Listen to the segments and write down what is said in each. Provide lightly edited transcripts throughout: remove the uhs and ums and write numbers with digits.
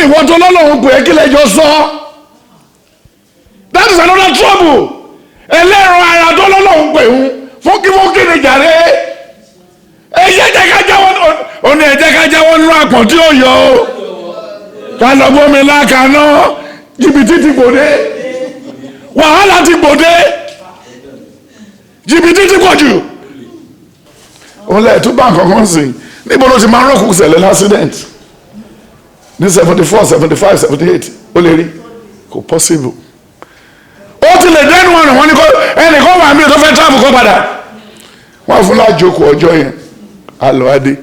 ni wọ́n tó lọ́lọ́run pè é kí lẹ́jọ́ sọ. That is another trouble. Ẹlẹ́ran ara tó lọ́lọ́run pè ń fúnkífúnkí ni jàre. Ẹ̀jẹ̀ ká jáwọ́ òní ẹ̀jẹ̀ ká jáwọ́ nínú àpọ̀n tí ó yọ o. Ká lọ gbómi lákaná jìbìtì ti gbòde. Wàhálà ti gbòde. Jìbìtì ti pọ̀ jù. Òun lẹ̀ tún bá nǹkan kan sìn. Níbo ló ti máa ń rọ́ọ̀kù ṣẹlẹ̀ l'accident? Ní 74, 75, 78 ó lè rí. Kò possible. Ó ti lè dẹ́nu ọ̀nà wọn ni kò ẹnìkan wà mí tó fẹ́ táàbù kọ́ padà. Wọ́n fún lájókòó ọjọ́ yẹn. Àlọ́ adé.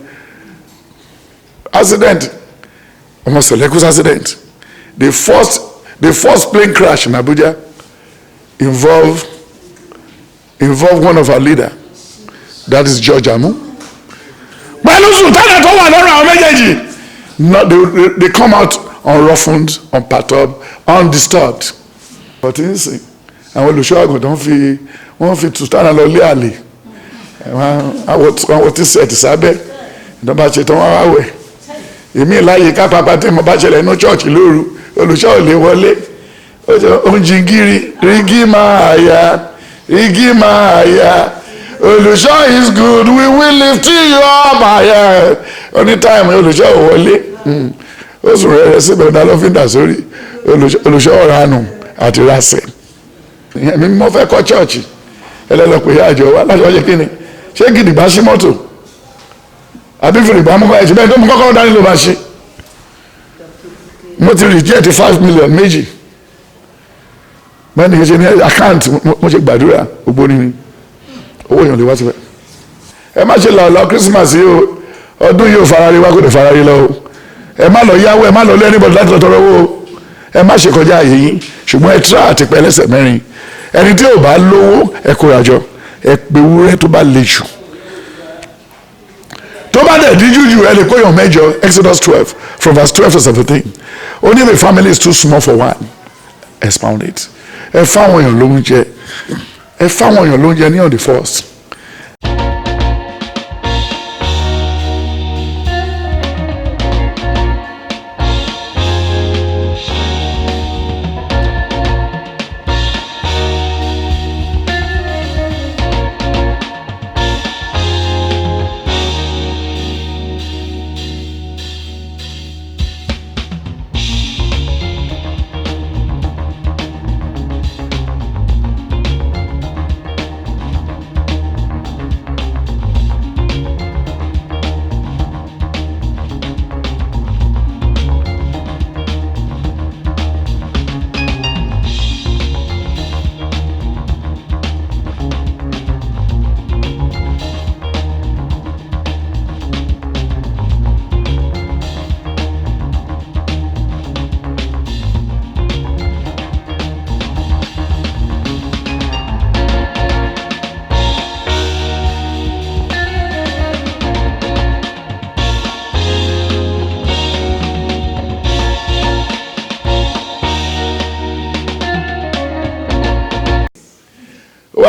Accident. Ọmọ Selekus accident. The first plane crash in Abuja involve one of our leader. That is George Amu. Pẹ̀lú sultana tó wà lọ́rùn àwọn méjèèjì. They come out unroughened, unperturbed, undisturbed. But in sin, àwọn olùṣọ́ àgùntàn wọ́n fi sultana lọ lé àlè. Àwọn tí sẹ̀ ti sábẹ́ ìdánwò ṣe tán wọ́n wá wẹ̀. Èmi láyé ká pàpà tí mo bá ṣẹlẹ̀ inú chọ́ọ̀chì lóru olùṣọ́ ò lè wọlé. Onjingiri rígí máa yá. Olùṣọ́ is good, we will lift you up higher. Anytime olùṣọ́ ò wọlé. Ó sùn rẹ̀ síbẹ̀ ọ̀dà ló fi ń dà sórí olùṣọ́ ọ̀ranù àti rásẹ̀. Èmi mo fẹ́ kọ́ chọ́ọ̀chì ẹlẹ́lọ́pẹ̀ yá àjọ wa láti ọjọ́ kíni ṣé gidi bá ṣí mọ́tò àbí fìrì bá mú bá ẹ̀jẹ̀ bẹ́ẹ̀ tó mú kọ́kọ́rọ́ dání ló bá ṣe. Mo ti reject 5 million méjì bẹ́ẹ̀ ni ṣe ní àkáǹtì mo ṣe gbàdúrà ògbóni ni owó èèyàn lè wá síbẹ̀. Ẹ má ṣe lọ́ọ́ Christmas yìí o ọdún yìí ò farare wá kò dé farare lọ o ẹ má lọ yáwó ẹ má lọ lé anybody láti lọ tọrọ owó o ẹ má ṣe kọjá àyè yín ṣùgbọ́n ẹ tíra àti pẹ́ lẹ́sẹ̀ mẹ́rin ẹni tí ò bá lówó ẹ kóra jọ ẹ pé wúrẹ́ tó bá le jù tó bá dẹ̀ díjú jù ẹ lè kóyàn mẹ́jọ Exodus 12 from verse 12 to 17 only the family is too small for one expound it ẹ fáwọn èèyàn lóúnjẹ ní on the first.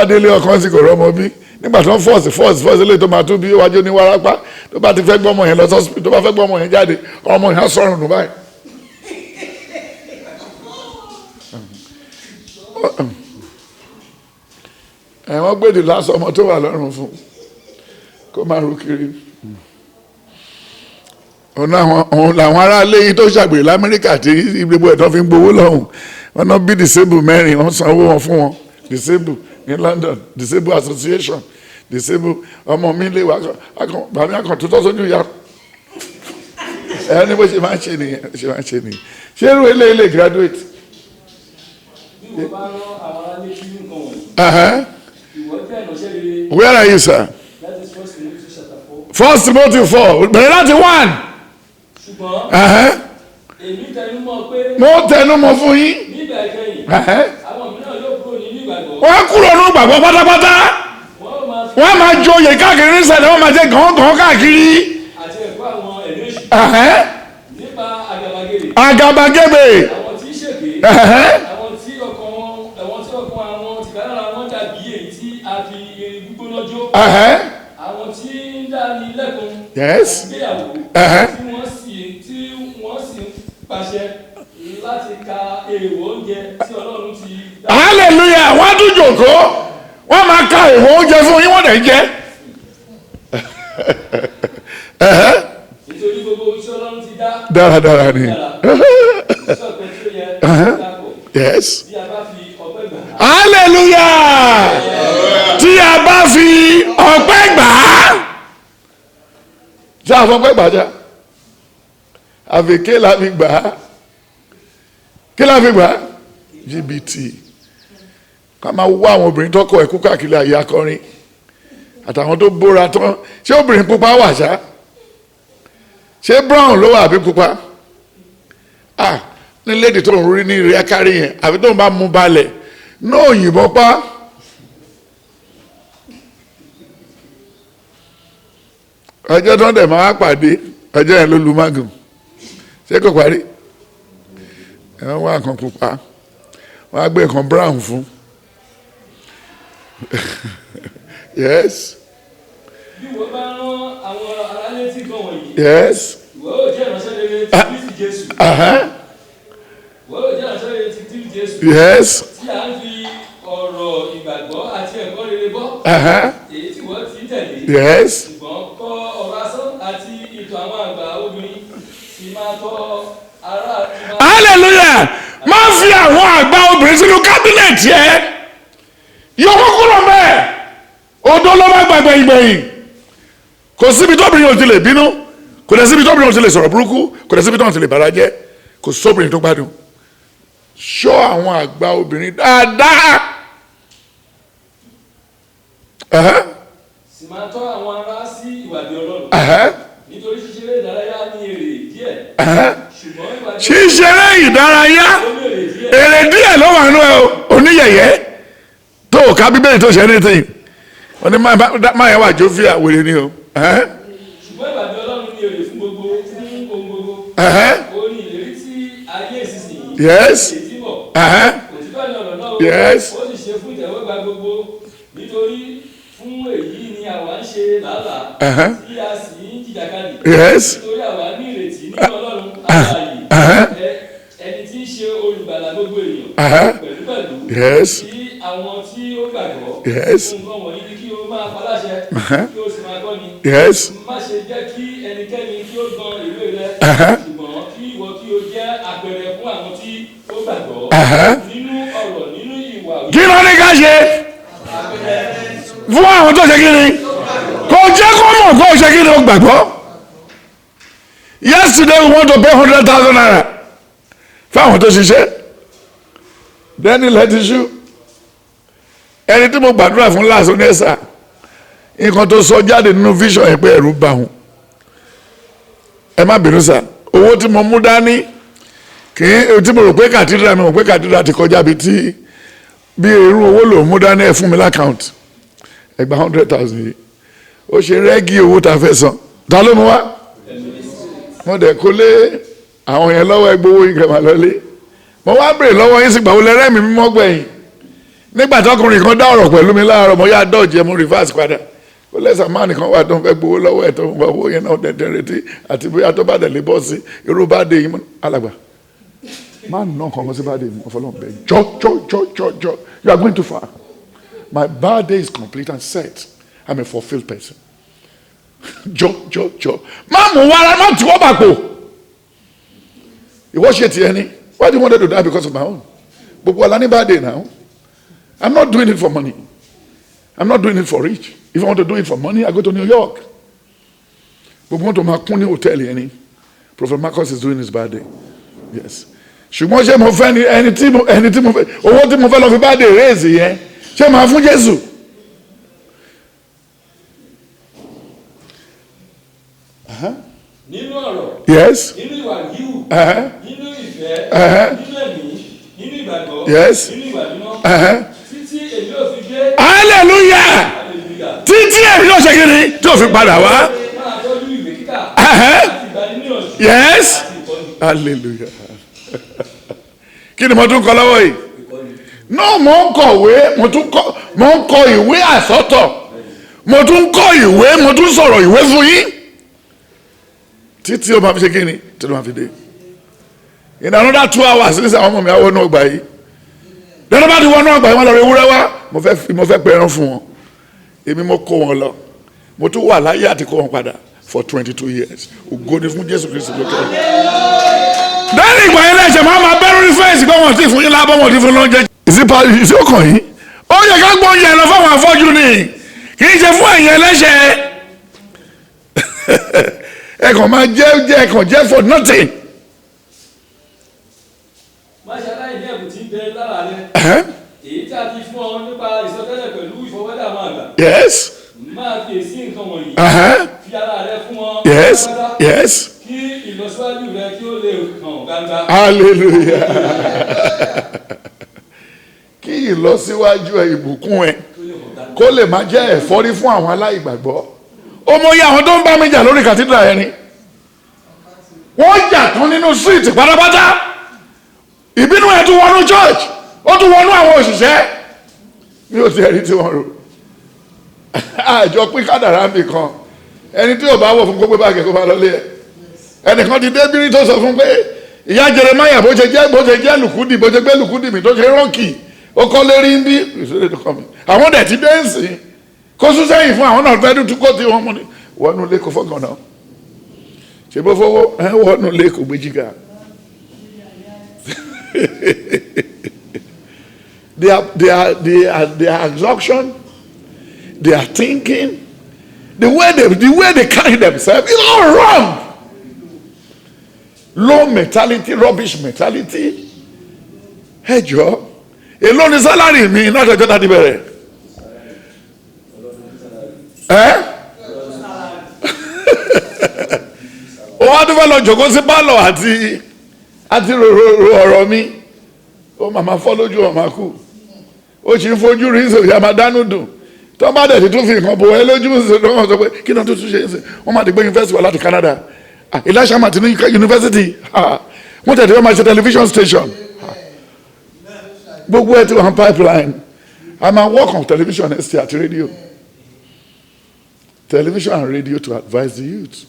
Délé ọkàn sì kò rọmọ bí nígbà tó ń fọ́ọ̀sì lè tó máa tún bí wájú ní wárápá tó bá ti fẹ́ gbọ́mọ yẹn lọ sọ́sìpì tó bá fẹ́ gbọ́mọ yẹn jáde ọmọ yẹn á sọ̀rùn nù báyìí. Wọ́n gbèdè lásán ọmọ tó wà lọ́rùn fún kó máa ru kiri. Òun làwọn aráalé yìí tó ṣàgbèrè l'Amẹ́ríkà tí gbogbo ẹ̀tọ́ fi ń gbowó lọ́hùn wọn náà bí disable mẹ́rin wọ́n sanwó wọn fún wọn disable ní London disable association disable ọmọ mi lè wá bàmí àkàn tó tọ́ sójú ìyá ẹni bó ṣe máa ń ṣe nìyẹn ṣé irú ilé graduate. Where are you, sir? First Timothy 4 bẹ̀rẹ̀ láti 1. Èmi tẹnumọ́ pé. Mo tẹnumọ́ fún yín. Nígbà ìkẹyìn. Àwọn mìíràn yóò kúrò nínú ìgbàgbọ́. Wọ́n kúrò nínú ìgbàgbọ́ pátápátá. Wọ́n máa joyè káàkiri nísàlẹ̀ wọ́n máa jẹ́ gàngàn káàkiri. Àti ẹ̀kọ́ àwọn ẹ̀mí èṣù. Nípa àgàbàgebè. Àgàbàgebè. Àwọn tí ń ṣègbè. Àwọn tí ọkàn àwọn tìkálára wọn dàbí èyí tí a fi irin gbígbóná jó. Àwọn tí ń dání lẹ́kùn. Yes. Ìgbéyàwó. Tí wọ́n sì pàṣẹ jòkó wọ́n máa ka ìwọ oúnjẹ fún yín wọ́n dẹ̀ jẹ́. nítorí gbogbo iṣẹ́ Ọlọ́run ti dá. dáradára ni. iṣẹ́ ọ̀pẹ tí ó yẹ kápọ̀. Yes. Bí a bá fi ọpẹ́ gbà á. Hallelujah. Tí a bá fi ọpẹ́ gbà á. Ṣé àfọpẹ́ gbà já? Àfi ké la fi gbà á. Ké la fi gbà á? jìbìtì. Ká máa wá àwọn obìnrin tọkọ ẹ̀kú káàkiri àyè akọrin. Àtàwọn tó bóra tán. Ṣé obìnrin pupa wà ṣá? Ṣé brown ló wà àbí pupa? Ah, ní lédi tó ń rí ní ìrẹ́ kárí yẹn àbí tó ń bá mú balẹ̀ náà yìnbọn pa. Ọjọ́ tó ń dẹ̀ máa pàdé ọjọ́ yẹn ló lu mágùn ṣé kò parí ẹ̀wọ̀n wá kan pupa wọ́n á gbé nǹkan brown fún. Yes. Bí wọ́n bá rán àwọn arálétí gan wọ̀nyí. Yes. Ìwọ yóò jẹ́ ìránṣẹ́ rere ti Kristi Jésù. Ìwọ yóò jẹ́ ìránṣẹ́ rere ti Kristi Jésù. Yes. Tí a ń fi ọ̀rọ̀ ìgbàgbọ́ àti ẹ̀kọ́ rere bọ́. Èyí tí wọ́n ti ń tẹ̀lé. Yes. Ṣùgbọ́n kọ́ ọ̀rọ̀ asán àti ìtàn àwọn àgbà obìnrin sì máa tọ́ ara. Hallelujah. Máa fi àwọn àgbà obìnrin sínú kábínẹ̀tì ẹ̀. Yọ wọ́n kúrò mẹ́ẹ̀. Odó ló má gbàgbẹ́ ìgbẹ̀yìn. Kò síbi tóbìnrin ò ti lè bínú. Kò dẹ̀ síbi tóbìnrin ò ti lè sọ̀rọ̀ burúkú. Kò dẹ̀ síbi tóbìnrin ò ti lè bàrà jẹ́. Kò sóbìnrin tó gbádùn. Ṣọ́ àwọn àgbà obìnrin dáadáa. Sì máa tọ́ àwọn ará sí ìwàdí Ọlọ́run. Nítorí ṣíṣeré ìdárayá ní èrè díẹ̀. Ṣùgbọ́n ìwàdí ṣíṣeré ìdárayá èrè díẹ̀ ló wà nínú oníyẹ̀yẹ́ tó ká bíbélì tó ṣe anything. Wọ́n ní máa yẹn wà jófíà wèrè ni o. Ṣùgbọ́n ìwàdí Ọlọ́run ní èrè fún gbogbo fún ohun gbogbo. Ó ní ìlérí tí ayé ìsinsìnyí. Yes. Èyí tí bọ̀. Òtítọ́ ni ọ̀rọ̀ náà. Yes. Ó sì ṣe fún ìtẹ́wọ́gbà gbogbo nítorí fún èyí ni àwa ń ṣe làálàá tí a sì ń jìjàkadì. Yes. Nítorí àwa ní ìrètí ní Ọlọ́run alààyè ẹni tí í ṣe olùgbàlà gbogbo èèyàn pẹ̀lúpẹ̀lú Yes. tí àwọn tí ó gbàgbọ́ Yes. fún nǹkan wọ̀nyí ni kí o máa paláṣẹ kí o sì máa kọ́ni. Yes. Má ṣe jẹ́ kí ẹnikẹ́ni kí ó gan ìwé rẹ ṣùgbọ́n kí ìwọ kí o jẹ́ àpẹẹrẹ fún àwọn tí ó gbàgbọ́ nínú ọ̀rọ̀ nínú ìwà. Kí ló ní ká ṣe fún àwọn tó ṣe kí ni? Kò jẹ́ kó mọ̀ kó ṣe kí ni ó gbàgbọ́. Yesterday we want to pay 100,000 naira fún àwọn tó ṣiṣẹ́. Then ilẹ̀ ti ṣú. Ẹni tí mo gbàdúrà fún láàṣọ ní ẹ̀sà nǹkan tó sọ jáde nínú vision ẹ̀ pé ẹ̀rù bà wọ́n. Ẹ má bínú sá owó tí mo mú dání kì í tí mo rò pé kàtídà mi mọ̀ pé kàtídà ti kọjá bí tí bí irú owó lòún mú dání ẹ̀ fún mi lákàùntì ẹ gba 100,000 yìí ó ṣe rẹ́gí owó tá a fẹ́ san ta ló mú wá mo dẹ̀ kó lé àwọn yẹn lọ́wọ́ ẹgbẹ́ owó ìgbà lọ́lé mo wá bèrè lọ́wọ́ yín sì gbà wọlé rẹ́mi mímọ́ gbẹ̀yìn nígbà tọkùnrin kan dá ọ̀rọ̀ pẹ̀lú mi láàárọ̀ mo yá dọ́ọ̀jì ẹ̀ mo reverse padà ó lẹ́sà máa nìkan wà tó ń fẹ́ gbowó lọ́wọ́ ẹ̀ tó ń gba owó yẹn náà dẹ̀dẹ̀ retí àti bóyá tó bá dẹ̀ lè bọ́ sí irú bá dé yín alàgbà máa nà kankan sí bá dé mi ọ̀fọlọ́n bẹ́ẹ̀ jọ you are going too far my bad day is complete and set I'm a fulfilled person jọ má mú wàrà má tí wọ́n bá pò ìwọ ṣe tiẹ̀ ni why do you want to do that because of my own gbogbo ala ní bad day now I'm not doing it for money I'm not doing it for rich if I want to do it for money I go to New York gbogbo wọn tó máa kún ní hòtẹ́ẹ̀lì yẹn ni Prophet Marcus is doing his bad day yes ṣùgbọ́n ṣé mo fẹ́ ni ẹni tí mo fẹ́ owó tí mo fẹ́ lọ fi bad day raise yẹn ṣé máa fún Jésù. Nínú ọ̀rọ̀. Yes. Nínú ìwà yíwù. Nínú ìfẹ́. Nínú ẹ̀mí. Nínú ìgbàgbọ́. Yes. Nínú ìwà mímọ́. Títí èmi ò fi dé. Hallelujah. Títí èmi ò ṣe kí ni tí ò fi padà wá. Máa tọ́jú ìwé kíkà. Àti ìgbaniníyànjú. Yes. Hallelujah. Kí ni mo tún kọ lọ́wọ́ yìí? No, mo ń kọ̀wé mo ń kọ ìwé àsọtọ̀ mo tún kọ ìwé mo tún sọ̀rọ̀ ìwé fún yín títí o máa fi ṣe kí ni tí o máa fi dé in another 2 hours ní sàwọn ọmọ mi àwọn náà gbà yìí lọ́dọ̀ bá ti wọnú àgbà yìí wọ́n lọ rí ewúrẹ́ wá mo fẹ́ pẹran fún wọn èmi mo kó wọn lọ mo tún wà láyé àti kó wọn padà for 22 years ògo ni fún Jésù Kristi lókè. lẹ́yìn ìgbà yẹn lẹ́sẹ̀ máa bẹ́rù ní fẹ́ǹsì pé wọ́n ti fún yín lábọ́ wọ́n ti fún lóúnjẹ. ìsí ọkàn yìí ó yẹ ká gbọ́ oúnjẹ lọ fáwọn afọ́jú ni kì í ṣe fún ẹ̀yin ẹlẹ́ṣẹ̀ ẹ̀kàn máa jẹ́ for nothing. máṣe aláìní ẹ̀bùn tí ń bẹ lára rẹ èyí tí a ti fún ọ nípa ìsọtẹ́lẹ̀ pẹ̀lú ìfọwọ́dà máa gbà. Yes. máa fi èsì nǹkan wọ̀nyí. Fi ara rẹ fún wọn. Yes. Yes. Kí ìlọsíwájú rẹ kí ó lè hàn gbangba. Hallelujah. Kí ìlọsíwájú ìbùkún ẹ kó lè máa jẹ́ ẹ̀fọ́rí fún àwọn aláìgbàgbọ́. Ó mọ iye àwọn tó ń bá mi jà lórí kàtídà ẹni. Wọ́n jà tán nínú street pátápátá. Ìbínú ẹ̀ tún wọnú church. Ó tún wọnú àwọn òṣìṣẹ́. Mi ò tiẹ̀ rí tí wọ́n rò. Àjọ pín kádàrá mi kan. Ẹni tí ò bá wọ̀ fún kó gbé báàgì kó máa lọ lé ẹ̀. Ẹnìkan ti débírí tó sọ fún pé ìyá Jeremiah bó ṣe jẹ́ lùkúdì bó ṣe gbé lùkúdì mi tó ṣe rọ́ọ̀kì ó kọ́ lérí ń bí ìṣòro tó kọ́ mi. Àwọn dẹ̀ ti dé ń sìn kó sún sẹ́yìn fún àwọn náà fẹ́ dúdú kó tí wọ́n mú ni wọnú ilé kó fọ́gàn náà ṣe bó fowó wọnú ilé kó gbé jìgà. Their exhaustion, their thinking, the way they carry themselves is all wrong. Low mentality, rubbish mentality. Ẹ jọ̀ọ́, èló ni sálárì mi láti ọjọ́ tàbí bẹ̀rẹ̀. Ó wá tó fẹ́ lọ jòkó sí pálọ̀ àti rò ọ̀rọ̀ mi. Ó màmá fọ́ lójú ọ̀mà kù. Ó sì ń fojú rí ìṣòro yà máa dánú dùn. Tó bá dẹ̀ ti tún fi nǹkan bò ẹ́ lójú ìṣòro wọn sọ pé kí náà tó tún ṣe é sè. Wọ́n máa ti gbé yunifásitì wá láti Canada. Elisha Martin University. Wọ́n tẹ̀lé wọ́n máa ṣe television station. Gbogbo ẹ̀ tí wọ́n pipeline. I ma work on television and at radio. Television and radio to advise the youth.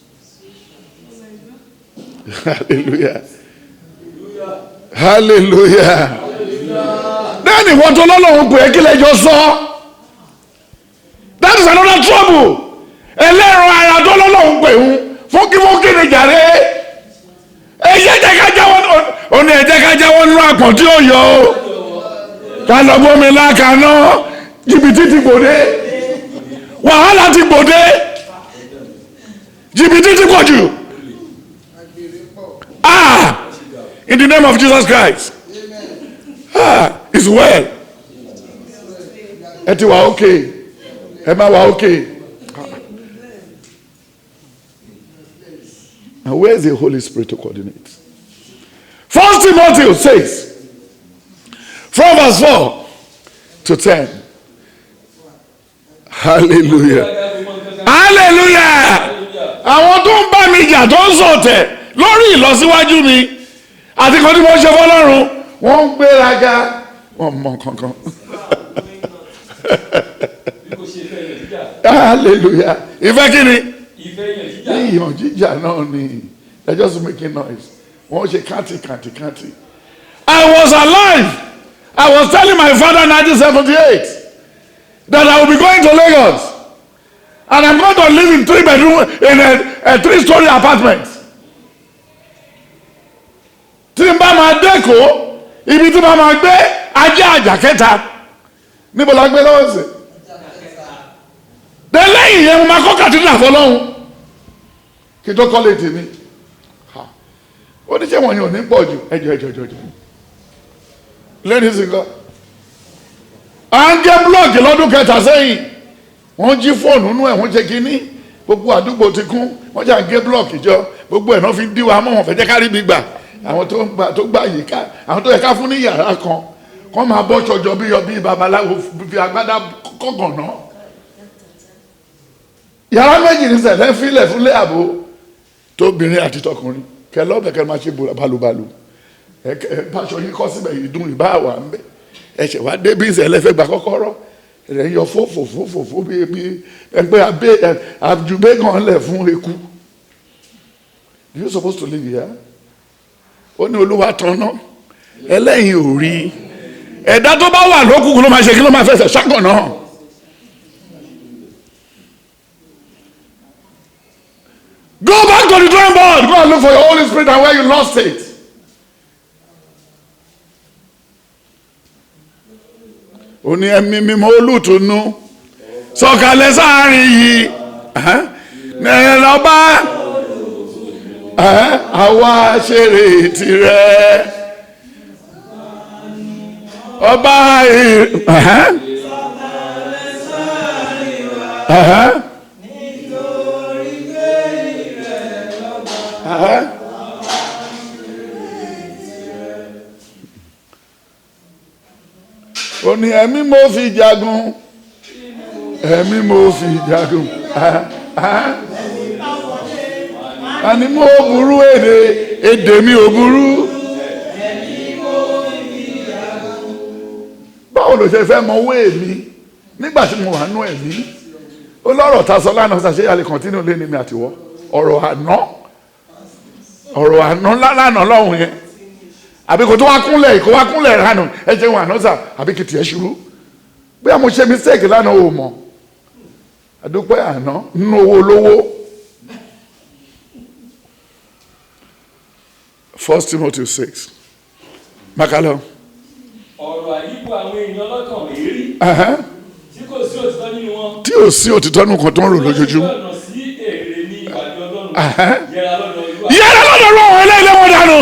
Hallelujah. Hallelujah. Then ìwọ́n tó lọ́lọ́run pè é kí lẹ́jọ́ sọ. That is another trouble. Ẹlẹ́rọ ara tó lọ́lọ́run pè ń fúnkífúnkí ni jàre. Ẹ̀yẹ́ jẹ́ ká jáwọ́ òní ẹ̀jẹ̀ ká jáwọ́ nínú àpọ̀n tí ó yọ o. Ká lọ gbómi lákaná jìbìtì ti gbòde. Wàhálà ti gbòde. Jìbìtì ti pọ̀ jù. In the name of Jesus Christ. It's well. Ẹ ti wà okay. Ẹ máa wà okay. And where is the Holy Spirit to coordinate? 1 Timothy says, from verse 4 to 10. Hallelujah. Hallelujah. Àwọn tó ń bá mi jà tó ń sọ̀tẹ̀ lórí ìlọsíwájú mi àti kan tí mo ṣe fọ́lọ́run wọ́n ń gbéraga wọ́n mọ kankan. Hallelujah. Ìfẹ́ kí ni? Ìyàn jíjà náà ni. They're just making noise. Wọ́n ṣe kàntì. I was alive. I was telling my father in 1978 that I will be going to Lagos. And I'm going to live in 3-bedroom in a 3-story apartment. Tí n bá máa dẹ́kọ̀ọ́, ibi tí n bá máa gbé ajá àjàkẹ́ta. Níbo la gbé lọ́wọ́ sí? Lẹ́yìn yẹn mo máa kọ́ kàtúndà fọlọ́hún. Kí n tó kọ́ lè tèmi. Ó ní ṣé wọ̀nyí ò ní pọ̀ jù ẹjọ́. Lẹ́yìn sí kan. À ń gé búlọ̀kì lọ́dún kẹta sẹ́yìn. Wọ́n jí fóònù nú ẹ̀ wọ́n ṣe kínní. Gbogbo àdúgbò ti kún. Wọ́n jà ń gé búlọ̀kì jọ. Gbogbo ẹ̀ náà fi dí wa mọ́ wọn fẹ́ jẹ́ ká rí bí gbà. Àwọn tó gbà yìí ká. Àwọn tó yẹ ká fún ní yàrá kan. Kọ́ máa bọ́ ṣọjọ́ bí babaláwo fi agbádá kọ̀gàn náà. Yàrá méjì ní sẹ̀lẹ̀ fílẹ̀ fúnlé àbò tóbìnrin àti tọkùnrin. Kẹ lọ́bẹ̀ kẹ máa ṣe balùbalù. Pàṣọ yìí kọ́ síbẹ̀ yìí dùn ìbá wà ń bẹ̀. Ẹ̀ṣẹ̀ wá dé bí ìṣẹ̀lẹ̀ fẹ́ gbà kọ́kọ́rọ́. Ẹ̀rẹ̀ yọ fòfòfòfò bí ẹgbẹ́ àjùbẹ́ kan lẹ̀ fún eku. You supposed to live here? Ó ní Olúwa tanná. Ẹlẹ́yin ò rí. ẹ̀dá tó bá wà lókùnkùn ló máa ṣe kí ló máa fẹsẹ̀ ṣàkàn náà. Go back to the drawing board. Go and look for your Holy Spirit and where you lost it. Ó ní ẹ̀mí mímọ́ olùtùnú sọ̀kalẹ̀ sáàrin yìí ẹ̀rẹ̀ lọ́ba àwa ṣeré tirẹ̀ ọba ó ní ẹ̀mí mo fi jagun ẹ̀mí mo fi jagun àní mo burú èdè mi ò burú. Báwo ló ṣe fẹ́ mọ owó èmi nígbà tí mo wà nú ẹ̀mí? Ó lọ́rọ̀ ta sọ lánàá ṣàṣeyẹ alẹ́ kọ́ntínú lé ní mi àtiwọ́ ọ̀rọ̀ àná lánàá lọ́hùn yẹn àbí kò tó wá kúnlẹ̀ ránù ẹ jẹun àná sà àbí kìtì ẹ ṣubú bí a mo ṣe mistake lánàá ò mọ̀ àdúpẹ́ àná nínú owó olówó. 1 Timothy 6 makalo. ọ̀rọ̀ àyípo àwọn èèyàn lọ́kàn èrí tí kò sí òtítọ́ nínú wọn. tí ò sí òtítọ́ nínú kan tó ń rò lójoojúmọ́. ọ̀nà sí èrè ní ìpàdé Ọlọ́run yẹra lọ́dọ̀ àwọn eléyìí wọn dànù.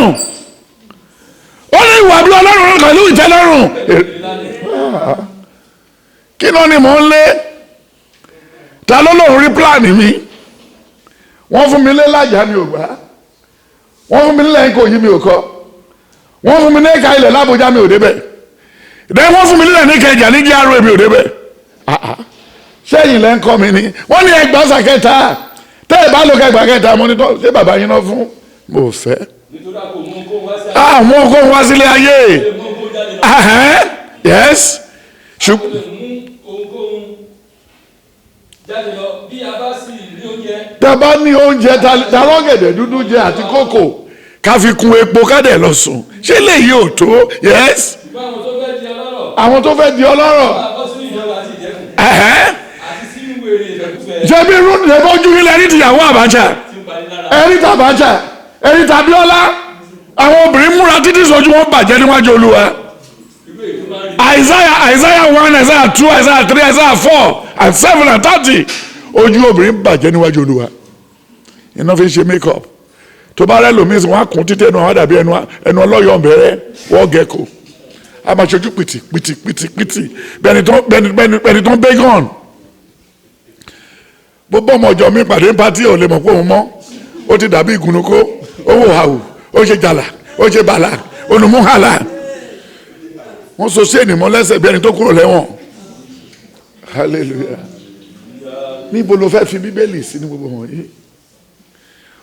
Ó ní ìwà bí Ọlọ́run pẹ̀lú ìtẹ́lọ́rùn. Kí náà ni mò ń lé? Ta ló lóun rí pílánì mi? Wọ́n fún mi lé lájà mi ò gbà. Wọ́n fún mi nílẹ̀ ń kò yí mi ò kọ́. Wọ́n fún mi ní ẹ̀ka ilẹ̀ l'Ábùjá mi ò débẹ̀. Ìdẹ́ wọ́n fún mi nílẹ̀ ní Ìkẹjà ní GRA mi ò débẹ̀. Ṣẹ́yìn lẹ́ ń kọ́ mi ni. Wọ́n ní ẹgbàá sàkẹ́ta. Tẹ́ ẹ bá lókè ẹgbàá kẹta mo ní tọ́ ṣé bàbá yín náà fún? Mo fẹ́. Àwọn kò wá sílé ayé. Yes. Tá a bá ní oúnjẹ ta lọ́gẹ̀dẹ̀ dúdú jẹ àti kókò ká fi kun epo ká dẹ̀ lọ sùn ṣé léyìí ò tó? Yes. Àwọn tó fẹ́ di ọlọ́rọ̀. Ṣebí irú ni ẹ̀bọ́jú ilẹ̀ ẹni tìyàwó Abacha ẹni tàbájà ẹni tàbíọ́lá àwọn obìnrin múra títí sojú wọn bàjẹ́ níwájú Olúwa. Isaiah 1, Isaiah 2, Isaiah 3, Isaiah 4 and 7 and 30 ojú obìnrin bàjẹ́ níwájú Olúwa. Iná fi ṣe make up tó bá rẹ́ lómi wọn á kún títẹ̀ náà wọ́n dàbí ẹnu ọlọ́yọ̀ bẹ̀rẹ̀ wọ́n gẹ̀kọ́ a máa ṣojú pìtì bẹ́ẹ̀ni tó ń bẹ́gàn. Bó bọ́ ọmọ ọjọ́ mi pàdé pátí ò lè mọ̀ pé òun mọ́ ó ti dàbí ìgúnnukó ó wò hàwù ó ṣe jàlà ó ṣe bàlà onùmúhàlà wọ́n so sí ènìmọ́ lẹ́sẹ̀ bí ẹni tó kúrò lẹ́wọ̀n. Hallelujah. Níbo ló fẹ́ fi Bíbélì sí ní gbogbo wọ̀nyí?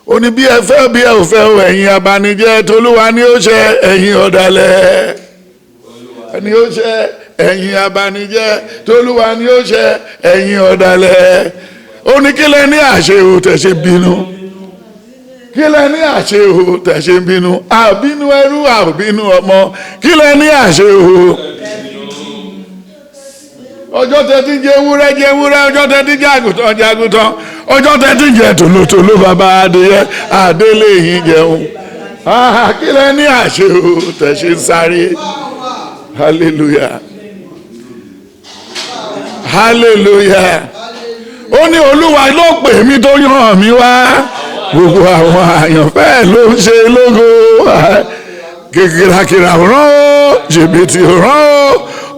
Ó ní bí ẹ fẹ́ bí ẹ ò fẹ́ o ẹ̀yin abanijẹ́ t'Olúwa ni ó ṣe ẹ̀yin ọ̀dàlẹ̀ ni ó ṣe ẹ̀yin abanijẹ́ t'Olúwa ni ó ṣe ẹ̀yin ọ̀dàlẹ̀. Ó ní kí lẹ ní àṣẹ o tẹ̀ ṣe bínú kí lẹ ní àṣẹ o tẹ̀ ṣe bínú àbínú ẹrú àbínú ọmọ kí lẹ ní àṣẹ o. Ọjọ́ tẹ́tí jẹ ewúrẹ́ ọjọ́ tẹ́tí jẹ àgùntàn ọjọ́ tẹ́tí jẹ tòlótòló bàbá adìyẹ àdélé yìí jẹun kí lẹ ní àṣẹ o tẹ̀ ṣe sáré. Hallelujah. Hallelujah. Ó ní Olúwa ló pè mí tó yàn mí wá gbogbo àwọn àyànfẹ́ ló ń ṣe lógo kìkìràkìrà rán ó jìbìtì rán ó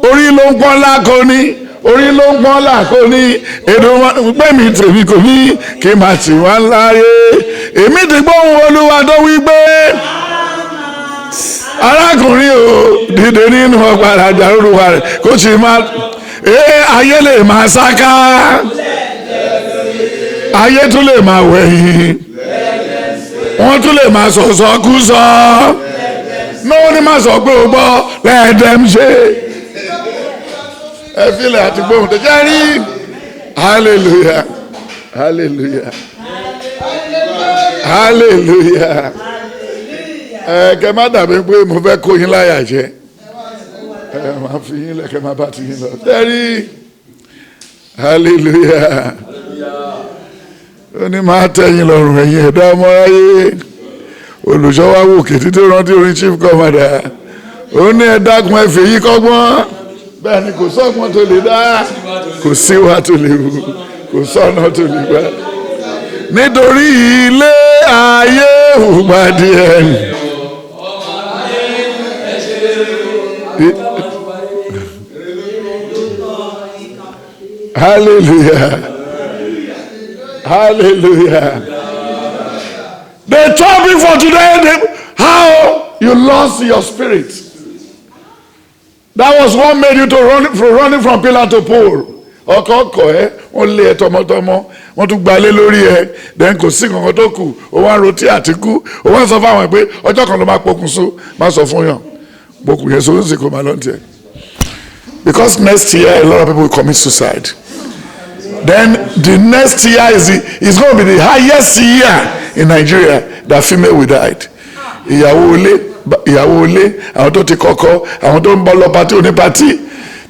orí ló ń pọ́n lákòóní orí ló ń pọ́n lákòóní èdè gbẹ̀mí tèmi kò mí kí n máa tì wá láyé èmi ti gbóhùn Olúwa tó wí pé arákùnrin ò dìde nínú ọgbà àjà Olúwa rẹ̀ kó sì máa ayé lè máa sáká ayé tún lè máa wẹ̀yìn wọ́n tún lè máa sọ̀sọ́ kú sọ náà ní máa sọ pé o gbọ́ lẹ́ẹ̀dẹ́m ṣe ẹ fílẹ̀ àti gbóhùn tó jẹ́ rí. Hallelujah. Hallelujah. Hallelujah. Kẹ má dàbí pé mo fẹ́ kó yín láyà jẹ máa fi yín lẹ́kẹ̀ẹ́ máa bá ti yín lọ. Tẹ́rí hallelujah. Ó ní máa tẹ̀yìn lọ́rùn ẹ̀yìn ẹ̀dá ọmọ ayé. Olùṣọ́ wa wò kìtì tó rántí orin chief commander. Ó ní ẹ dákun ẹ fèyí kọ́gbọ́n. Bẹ́ẹ̀ ni kò sọ́gbọ́n tó lè dá, kò síwá tó lè wù, kò sọ́nà tó lè gbà. Nítorí ilé ayé ògbàdì ẹ̀yìn. Hallelujah. Hallelujah. The topic for today, how you lost your spirit. That was what made you to running from pillar to pole. Ọkọ̀ ẹ wọ́n lé ẹ tọmọtọmọ wọ́n tún gbalé lórí ẹ then kò sí kankan tó kù ó wá ń rotí àtìkú ó wá ń sọ fáwọn ẹ pé ọjọ́ kan ló máa pokùnso má sọ fún yàn pokùn yẹn sórí ìsìnkú máa lọ́n tiẹ̀. Because next year a lot of people will commit suicide. Then the next year is going to be the highest year in Nigeria that female will die. Ìyàwó ilé àwọn tó ti kọ́kọ́ àwọn tó ń bọ́ lọ pati oní pati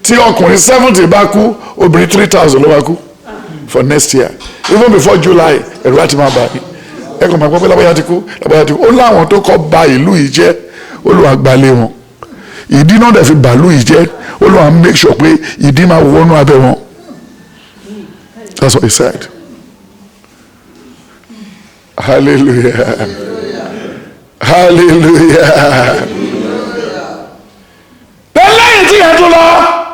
tí ọkùnrin 70 bá kú obìnrin 3,000 ló bá kú for next year even before July ẹ̀rọ àti máa bá yìí ẹ̀kọ́ máa gbọ́ pé lábáyá ti kú ó láwọn tó kọ́ ba ìlú yìí jẹ́ olùwàgbálẹ̀ wọn ìdí náà dẹ̀ fi bàálù yìí jẹ́ olùwà make sure pé ìdí máa wọnú abẹ́ wọn. That's what he said. Hallelujah. Hallelujah.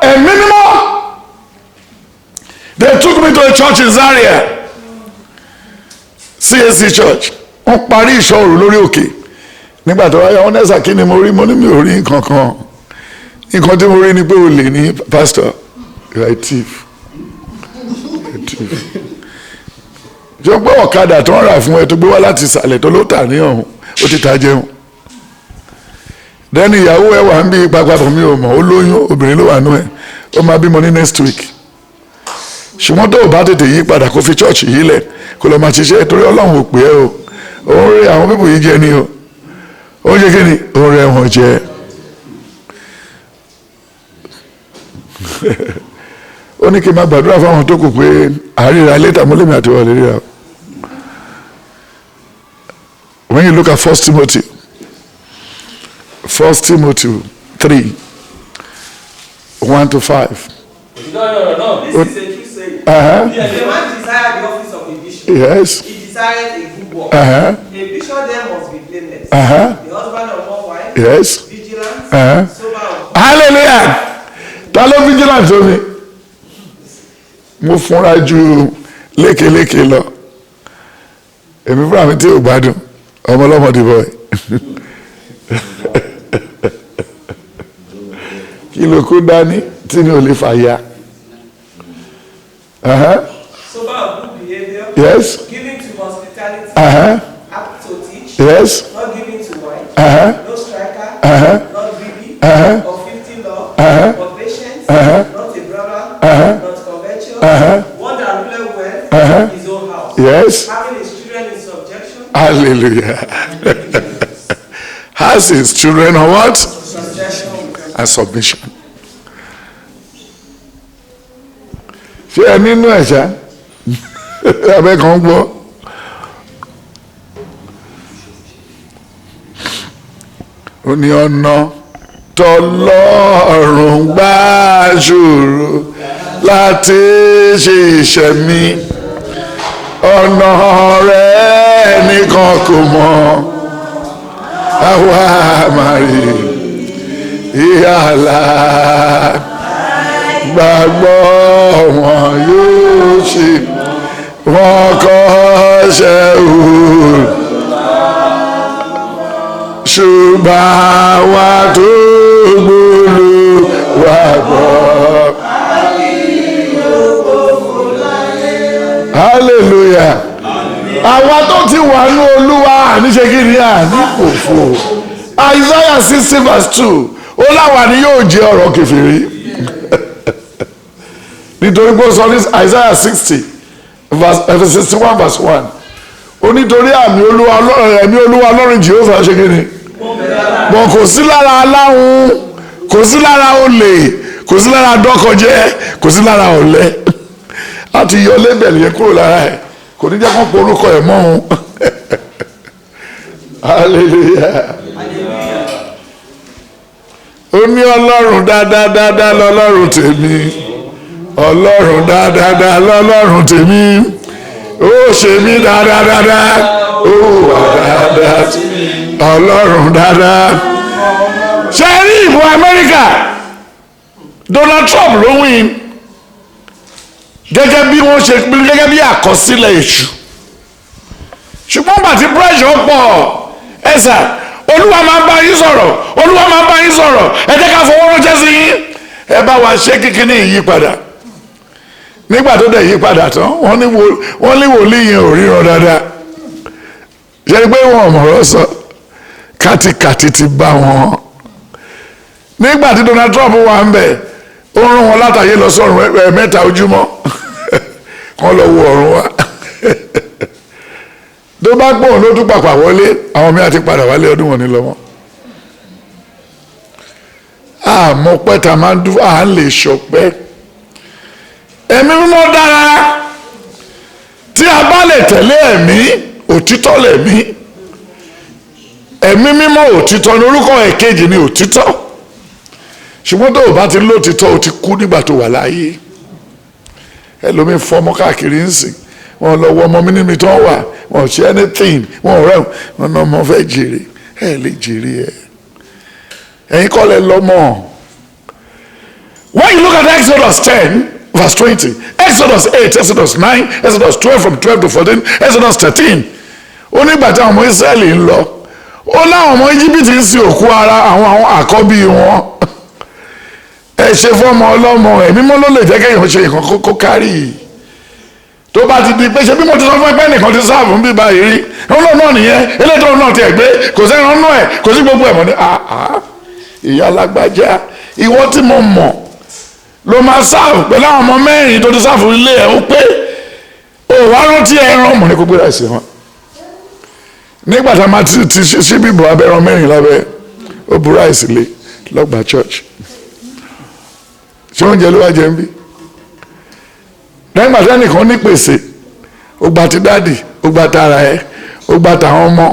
A minimum. They took me to a church in Zaria, CAC church. Wọ́n parí ìṣọ́rù lórí òkè. Nígbà tó wáyé wọ́n nẹ́sà kí ni mo rí mo ní mi ò rí nǹkan kan. Nǹkan tí mo rí ni pé o lè ní pastor, you are a thief. Jọ pé ọ̀kadà tó ń rà fún ẹ tó gbé wá láti ìsàlẹ̀ tó ló tà ní ọ̀hún ó ti ta jẹun. Dẹ́ni ìyàwó ẹ wà ń bí papọ̀ mi ò mọ̀ ó lóyún obìnrin ló wà nú ẹ̀ ó máa bímọ ní next week. Ṣùgbọ́n tó o bá tètè yí padà kó fi chọ́ọ̀chì yìí lẹ̀ kó lọ́ọ́ máa ṣiṣẹ́ torí Ọlọ́run ò pè é o. Ó ń rí àwọn pípò yìí jẹ ni o. Ó ń ṣe kí ni ó ń rẹ wọn jẹ. Ó ní kí n máa gbàdúrà fáwọn tó kù pé àríra létà mọ́lẹ́mí àti wọlé ríra. When you look at 1 Timothy 3, 1 to 5. This is a true saying. The man desired the office of a bishop. Yes. He desired a good work. A bishop then must be blameless. The husband of one wife. Yes. Vigilant. Sober of. Hallelujah. Ta ló vigilant tó mi? Mo fúnra ju lékeleke lọ. Èmi fúnra mi tí ò gbádùn. Ọmọ ọlọ́mọdé boy. Kí ló kó dání tí mi ò lè fàya? Sober of good behavior. Yes. Giving to hospitality. Apt to teach. Yes. Not giving to wine. No striker. Not greedy. Or 50 law. But patient. Not a brother. Not covetous. One that ruleth well his own house. Yes. Having his children in subjection. Hallelujah. Has his children or what? Subjection. And submission. Ṣé ẹ nínú ẹ̀ṣá? Abẹ́ kan gbọ́. Ó ní ọ̀nà tọ́lọ́run gbà ṣòro láti ṣe ìṣẹ̀mí. Ọ̀nà rẹ̀ nìkan kò mọ̀. Àwa máa rí ìyàlá gbàgbọ́ wọn yóò ṣe wọn kọ́ ṣe wò ṣùgbọ́n wa tó gbòòrò wà gbọ́. Hallelujah. Àwa tó ti wà ní Olúwa àníṣe kí ni àní òfò. Isaiah 60 verse 2 ó láwa ni yóò jẹ ọ̀rọ̀ kèfèrí. Nítorí pé ó sọ ní Isaiah 60 verse 61 verse 1 ó nítorí ẹ̀mí Olúwa Ọlọ́run Jehovah ṣe kí ni wọn kò sí lára aláhùn kò sí lára olè, kò sí lára dọ́kọjẹ́, kò sí lára ọ̀lẹ. Láti yọ lébẹ̀lì yẹn kúrò lára ẹ̀, kò ní jẹ́ kó porúkọ ẹ̀ mọ́ òun. Hallelujah. Ó ní Ọlọ́run dáadáa lọ́lọ́run tèmi, Ọlọ́run dáadáa lọ́lọ́run tèmi, ó ṣe mí dáadáa, ó wà dáadáa, Ọlọ́run dáadáa. Ṣé rí ìbò Amẹ́ríkà? Donald Trump ló win gẹ́gẹ́ bí wọ́n ṣe pín, gẹ́gẹ́ bí àkọsílẹ̀ èṣù. Ṣùgbọ́n bàtí pressure pọ̀ ẹ̀sà, Olúwa máa bá yín sọ̀rọ̀, Olúwa máa bá yín sọ̀rọ̀, ẹ jẹ́ ká fọwọ́ ránṣẹ́ sí yín, ẹ bá wa ṣe kíkíní ìyípadà. Nígbà tó dẹ̀ yípadà tán, wọ́n ní wòlíì yẹn ò ríran dáadáa. Ṣé pé wọn ò mọ̀rọ̀ sọ, kàtìkàtì ti bá wọn. Nígbà tí Donald Trump wà ń bẹ̀, ó rán wọn látàyè lọ sọ́run mẹ́ta ojúmọ́, wọ́n lọ wo ọ̀run wa. Tó bá gbóhùn ló tún pàpà wọlé, àwọn mi àti padà wálé ọdún wọn ní lọ́wọ́. Àmọ́ pẹ́ta máa ń dún, à ń lè ṣọpẹ́. Ẹ̀mí mímọ́ dára, tí a bá lè tẹ̀lé ẹ̀mí, òtítọ́ lẹ̀mí. Ẹ̀mí mímọ́ òtítọ́ ní orúkọ ẹ̀kejì ní òtítọ́. Ṣùgbọ́n tó o bá ti lótìtọ́, o ti kú nígbà tó wà láyé. Ẹlòmíín fọmọ káàkiri ń sìn, wọn lọ wọ ọmọ mi níbi tó wà, wọn ò ṣe anything, wọn ò rẹun, wọn náà ọmọ fẹ́ jèrè, ẹ lè jèrè ẹ. Ẹ̀yin kọ́ lẹ lọ́mọ. When you look at Exodus 10 verse 20, Exodus 8, Exodus 9, Exodus 12 from 12 to 14, Exodus 13, ó nígbà tí àwọn ọmọ Ísírẹ́lì ń lọ, ó láwọn ọmọ Íjíbítì ń sin òkú ara àwọn àkọ́bí wọn. Ẹ ṣe fọ́mọ ọlọ́mọ, ẹ̀mí mọ́ ló lè jẹ́ kéèyàn ṣe nǹkan kó kárì. Tó bá ti di pé ṣe bí mo ti sọ fún ẹgbẹ́ nìkan ti sáàbù ń bí báyìí rí, ọlọ́run náà nìyẹn, eléyìí náà ti ẹ̀ gbé, kò sẹ́yìn ọ̀nà ẹ̀, kò sí gbogbo ẹ̀ mọ́ ní ìyá alágbájá, ìwọ tí mo mọ̀ ló máa sáàbù pẹ̀lú àwọn ọmọ mẹ́rin tó ti sáàbù ilé ẹ̀ ó pé ó wá rántí ẹran mọ̀ ní kó gbé láìsí wọn. Nígbà tá a máa ti ṣí bíbọ̀ abẹ́ran mẹ́rin lábẹ́, ó bu ráìsì lé lọ́gbà church. Ṣé oúnjẹ ló wá jẹ ń bí? Nígbà tí ẹnìkan ní pèsè, ó gba ti dádì, ó gba tara ẹ, ó gba tàwọn ọmọ,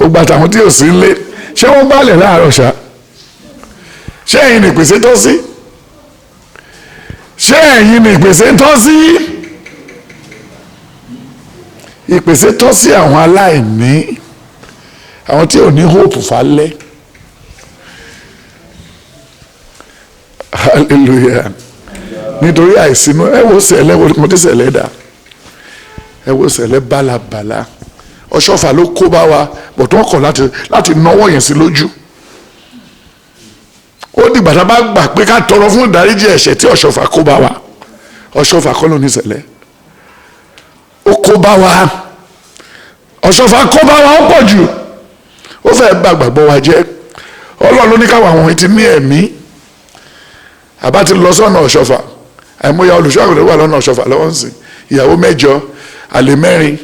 ó gba tàwọn tí ò sí lé. Ṣé wọ́n gbálẹ̀ láàárọ̀ ṣá? Ṣé ẹ̀yin ní ìpèsè tọ́ sí? Ṣé ẹ̀yin ní ìpèsè tọ́ sí? Ìpèsè tọ́ sí àwọn aláìní, àwọn tí ò ní hope falẹ̀. Hallelujah. Nítorí àìsínú, ẹ wo sẹ̀lẹ̀, mo ti sẹ̀lẹ̀ dà, ẹ wo sẹ̀lẹ̀ bálabàlá. Ọ̀ṣọ́fà ló kó bá wa, bọ̀ tó ń kọ̀ láti náwó yẹn sí lójú. Ó dìgbà tá a bá gbà pé ká tọrọ fún ìdáríjì ẹ̀ṣẹ̀ tí Ọ̀ṣọ́fà kó bá wa. Ọ̀ṣọ́fà kọ́ ló ní sẹ̀lẹ̀, ó kó bá wa. Ọ̀ṣọ́fà kó bá wa ó pọ̀ jù, ó fẹ́ bá gbàgbọ́ wa jẹ́. Ọlọ́run ló ní káwọn àwọn ti ní ẹ̀mí. Àbá ti lọ sọ́nà Ọ̀ṣọ́fà, àìmọye olùṣọ́àgùntàn wà lọ́nà Ọ̀ṣọ́fà lọ́wọ́ ń sìn, ìyàwó 7, àlè 4,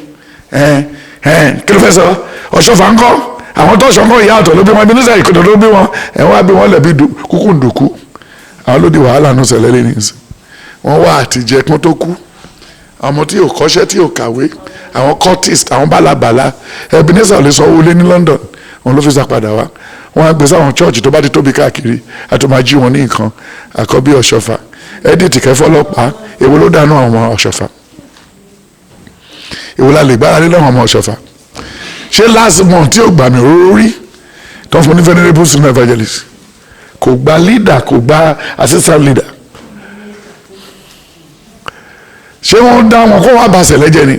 kí ló fẹ́ sọ? Ọ̀ṣọ́fà ń kọ́, àwọn tó ṣọ́nkọ́ ìyá àtọ̀ ló bí wọn, ibi nísà ìkọ̀dọ̀ ló bí wọn, ẹ̀wọ́n á bí wọn lẹ̀bi kúkú ndùkú. Àwọn ló di wàhálà nù sẹ̀lẹ̀ lé nìyí. Wọ́n wá àtijẹ́ kí wọ́n tó kú. Àwọn tí ò kọ́ṣẹ́ tí ò kàwé, àwọn cultist, àwọn bálabàlá, Ebenezer lè sọ owó lé ní London, wọn ló fi sá padà wá. Wọ́n á gbé sáwọn church tó bá ti tóbi káàkiri, àtúmájí wọn ní nǹkan, àkọ́bí Ọ̀ṣọ́fà, Edith Kẹfọ́lọ́pàá, èwo ló dánú àwọn ọmọ Ọ̀ṣọ́fà? Èwo la lè gbára lé lọ́wọ́ ọmọ Ọ̀ṣọ́fà? Ṣé last month tí ò gbà mí rórí tó ń fún ní venerable senior evangelist, kò gba leader, kò gba assistant leader? Ṣé wọ́n dá wọn kó wá bá sẹ̀lẹ̀ jẹ ni?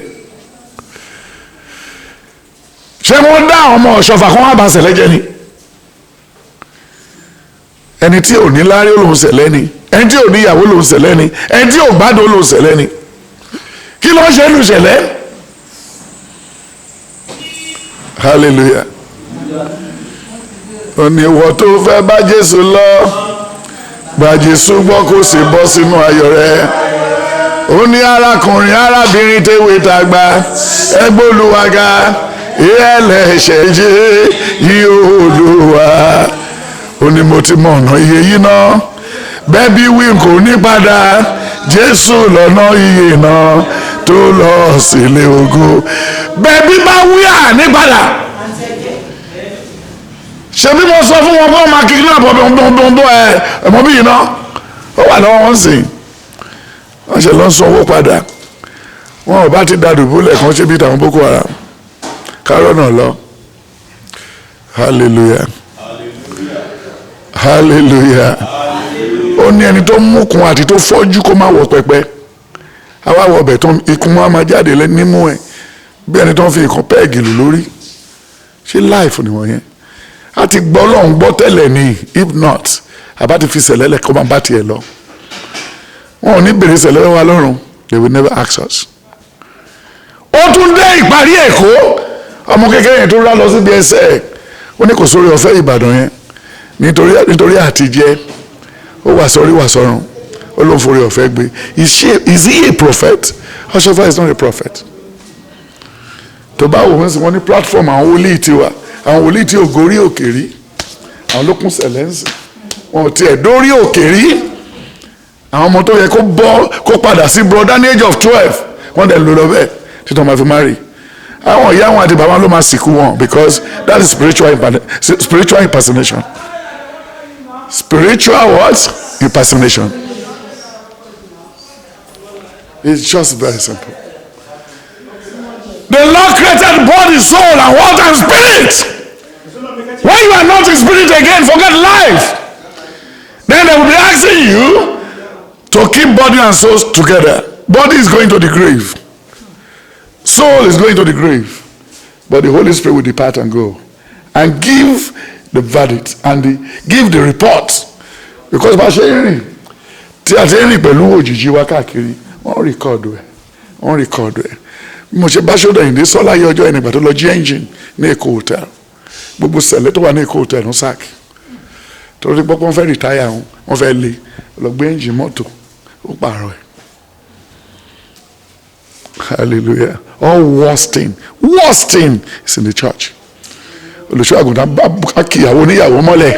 Ṣé wọ́n dá àwọn ọmọ Ọ̀ṣọ́fà kó wá bá sẹ̀lẹ̀ jẹ ni? Ẹni tí ò ní lárí lòun sẹ̀lẹ̀ ni, ẹni tí ò ní ìyàwó lòun sẹ̀lẹ̀ ni, ẹni tí ò gbádùn lòun sẹ̀lẹ̀ ni. Kí ló ń ṣe nù sẹ̀lẹ̀? Hallelujah. Oníwọ̀ tó fẹ́ bá Jésù lọ, gba Jésù gbọ́ kó sì bọ́ sínú ayọ̀ rẹ̀. Ó ní arákùnrin arábìnrin tèwe tàgbà, ẹgbẹ́ Olúwa ga, ẹlẹ́ṣẹ̀ jẹ́ yí Olúwa. ó ní mo ti mọ ọ̀nà iye yìí náà bẹ́ẹ̀ bí wí kò ní padà Jésù lọ́nà iye náà tó lọ sílé ògo bẹ́ẹ̀ bí bá wí à ní padà. ṣe bí mo sọ fún wọn kó máa kíkí náà bọ̀ ẹ̀mọ́ bí yìí náà ó wà lọ́wọ́ wọn sìn wọ́n ṣe lọ ń sanwó padà wọn ò bá ti da dùbúlẹ̀ kan ṣe bí tàwọn Boko Haram kárọ̀ náà lọ hallelujah hallelujah ó ní ẹni tó múkun àti tó fọ́jú kó má wọ pẹpẹ àwa wọ ọbẹ̀ tó ikùn wọn máa jáde nímú ẹ̀ bí ẹni tó ń fi nǹkan pẹ́ẹ̀gì lù lórí ṣé láìfù ni wọ́n yẹn a ti gbọ́ lọ́hùn gbọ́ tẹ́lẹ̀ ni if not àbá ti fi sẹ̀lẹ́lẹ̀ kó máa bá tiẹ̀ lọ wọn ò ní bèrè sẹ̀lẹ́lẹ̀ wa lọ́rùn they will never ask us. ó tún dé ìparí Èkó ọmọ kékeré yẹn tó rá lọ síbi ẹsẹ̀ ẹ̀ ó ní kò sórí ọ̀fẹ́ Ìbàdàn yẹn nítorí àtijẹ́ ó wà sórí wà sọ́run ó ló ń forí ọ̀fẹ́ gbé is he a prophet? Ọ̀ṣọ́fà is not a prophet. tó bá wò wọ́n sì wọ́n ní platform àwọn wòlíì tiwa àwọn wòlíì tí ògórí òkèrí àwọn ló kún sẹ̀lẹ́ǹsì wọn ò tiẹ̀ dórí òkèrí àwọn ọmọ tó yẹ kó bọ́ kó padà sí broda ní age of 12 wọ́n dẹ̀ lò lọ bẹ́ẹ̀ títọ́ máa fi marry àwọn ìyá wọn àti bàbá ló máa sìnkú wọn because that is spiritual impersonation. Spiritual what? Impersonation. It's just very simple. The Lord created body, soul, and water and spirit. When you are not in spirit again, forget life. Then they will be asking you to keep body and soul together. Body is going to the grave. Soul is going to the grave. But the Holy Spirit will depart and go. And give the verdict and give the report. Because bá ṣe rìn tí a ti rìn pẹ̀lú òjìji wa káàkiri wọ́n rìkọ́ọ̀dù ẹ̀ mo ṣe bá ṣọ́dọ̀ ìdí sọ́lá yẹ ọjọ́ ẹnìgbà tó lọ jí engine ní Èkó hotel gbogbo sẹ̀lẹ̀ tó wà ní Èkó hotel ń sáàkì torí pé wọ́n fẹ́ rìtáyà wọ́n fẹ́ lé lọ gbé engine mọ́tò ó pààrọ̀ ẹ̀ hallelujah all worst thing is in the church. Olùṣọ́ àgùntàn bá kíyàwó níyàwó mọ́lẹ̀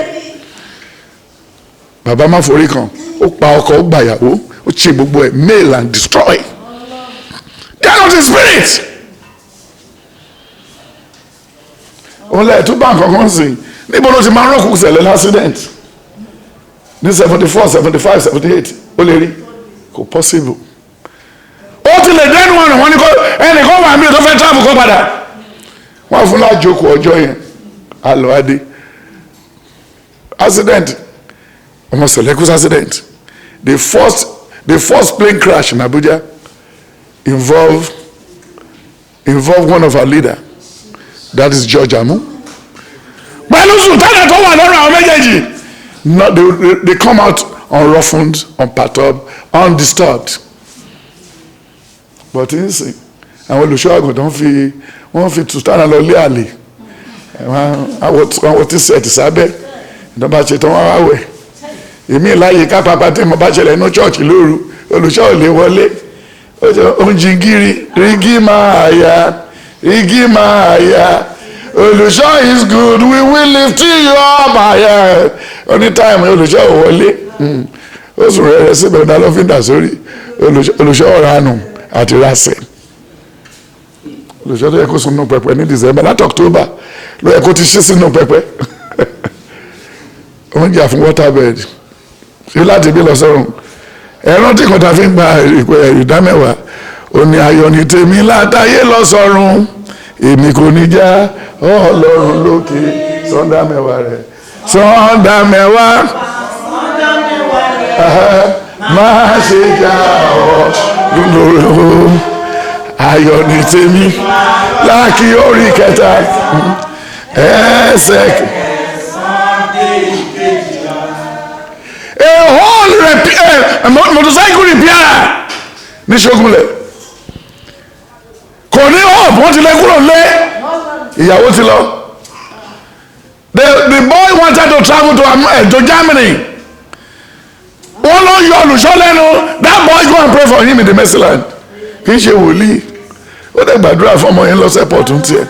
bàbá má forí kan ó pa ọkọ ó gbàyàwó ó ṣe gbogbo ẹ̀ mail and destroy they are not in spirit. òun lẹ́yìn tó bá nǹkan kan sìn níbo ló ti máa ń rọ́ọ̀kù sẹ̀lẹ̀ l'accident ní 74 75 78 ó lè rí kò possible. ó ti lè dẹ́nu ọ̀nà wọn ni ẹnìkan wà mí tó fẹ́ táàbù kó padà wọ́n fún lájókòó ọjọ́ yẹn alọ́ adé accident ọmọ Selekus accident the first plane crash in Abuja involve one of our leader that is George Amu pẹ̀lú sultana tó wà lọ́rùn àwọn méjèèjì they come out unroughened unperturbed undisturbed but n sìn àwọn olùṣọ́ àgùntàn wọ́n fi sultana lọ lé àlè àwọn tí sẹ̀tì sábẹ́ ìdánwò ṣe tán wọ́n wá wẹ̀ èmi láàyè ká pàpà tí mo bá ṣẹlẹ̀ inú chọ́ọ̀chì lóru olùṣọ́ ò lè wọlé oúnjìngírí rígí máa yá olùṣọ́ is good we will lift you up àyà anytime olùṣọ́ ò wọlé ó sùn rẹ̀ síbẹ̀ ọ̀dà lọ́fíńdà sórí olùṣọ́ ọ̀ranù àti rásẹ̀ olùṣọ́ tó yẹ kó sunu pẹpẹ ní December láti October ló yẹ kó ti ṣí sínú pẹpẹ wọ́n jà fún waterbed ṣé láti bí lọ sọ́run ẹ̀rọ tí kò tá fi ń gba ìdámẹ́wàá òní ayọ̀ ní tèmi látàyé lọ sọ́run èmi kò ní já Ọlọ́run lókè sọ́ndámẹ́wàá rẹ̀ sọ́ndámẹ́wàá má ṣe já ọ lóró ayọ̀ ní tèmi láàkì orí kẹta ẹsẹ̀ a whole motorcycle repair ní Ṣógúnlẹ̀ kò ní hope wọ́n ti lé kúrò lé ìyàwó ti lọ the boy wanted to travel to Germany wọ́n lọ yọ olùṣọ́ lẹ́nu that boy go and pray for him in the mercy land kì í ṣe wòlíì ó dẹ̀ gbàdúrà fún ọmọ yẹn lọ sẹ́pọ̀tù ń tiẹ̀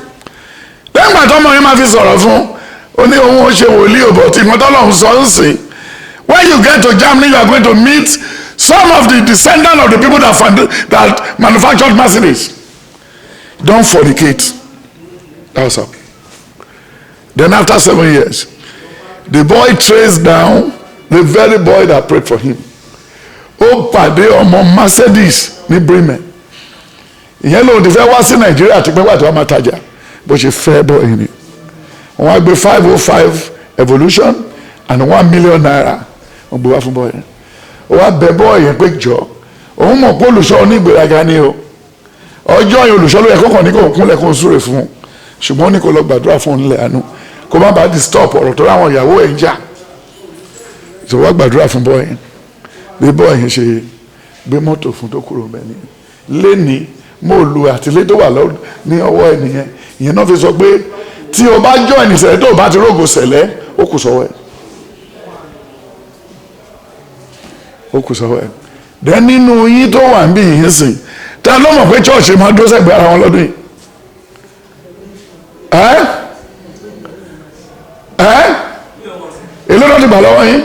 lẹ́yìn ìgbà tó ọmọ yẹn máa fi sọ̀rọ̀ fún ó ní òun ó ṣe wòlíì òbọ̀ tí ìmọ̀tọ́ lọ́hùn sọ ń sìn. When you get to Germany, you are going to meet some of the descendants of the people that manufactured Mercedes. Don't fornicate. That was all. Then after 7 years, the boy traced down the very boy that prayed for him. Ó pàdé ọmọ Mercedes ní Bremen. Ìyẹn lòun ti fẹ́ wá sí Nàìjíríà àti pé wà tí wọ́n máa tajà bó ṣe fẹ́ bọ́ yìí ni. Wọ́n á gbé 505 Evolution and 1 million naira. Wọ́n gbé wá fún bọ́ yẹn. Ó wá bẹ bọ́ yẹn pé jọ. Òun mọ̀ pé olùṣọ́ onígbèraga ni o. Ọjọ́ yẹn olùṣọ́ ló yẹ kọ́kàn ní kò kúnlẹ̀ kó ń súre fún un. Ṣùgbọ́n ní kò lọ gbàdúrà fún un nílẹ̀ àánú. Kó má bàa disturb ọ̀rọ̀ tó ráwọn ìyàwó ẹ̀ ń jà. Ìṣòwò wá gbàdúrà fún bọ́ yẹn. Bí bọ́ yẹn ṣe gbé mọ́tò fún tó kúrò mẹ́ni. Léni mo lu àtìlé tó wà ní ọwọ́ ẹ̀ nìyẹn. Ìyẹn náà fi sọ pé tí o bá jọ ẹni sẹ̀lẹ̀ tó o bá ti rógò sẹ̀lẹ̀ ó kù sọ́wọ́ ẹ̀. Ó kù sọ́wọ́ ẹ̀. Dẹ́ nínú yín tó wà ń bí yìí sìn tá ló mọ̀ pé chọ́ọ̀ṣì máa dó sẹ́gbẹ̀ẹ́ ara wọn lọ́dún yìí. Èló ló ti gbà lọ́wọ́ yín?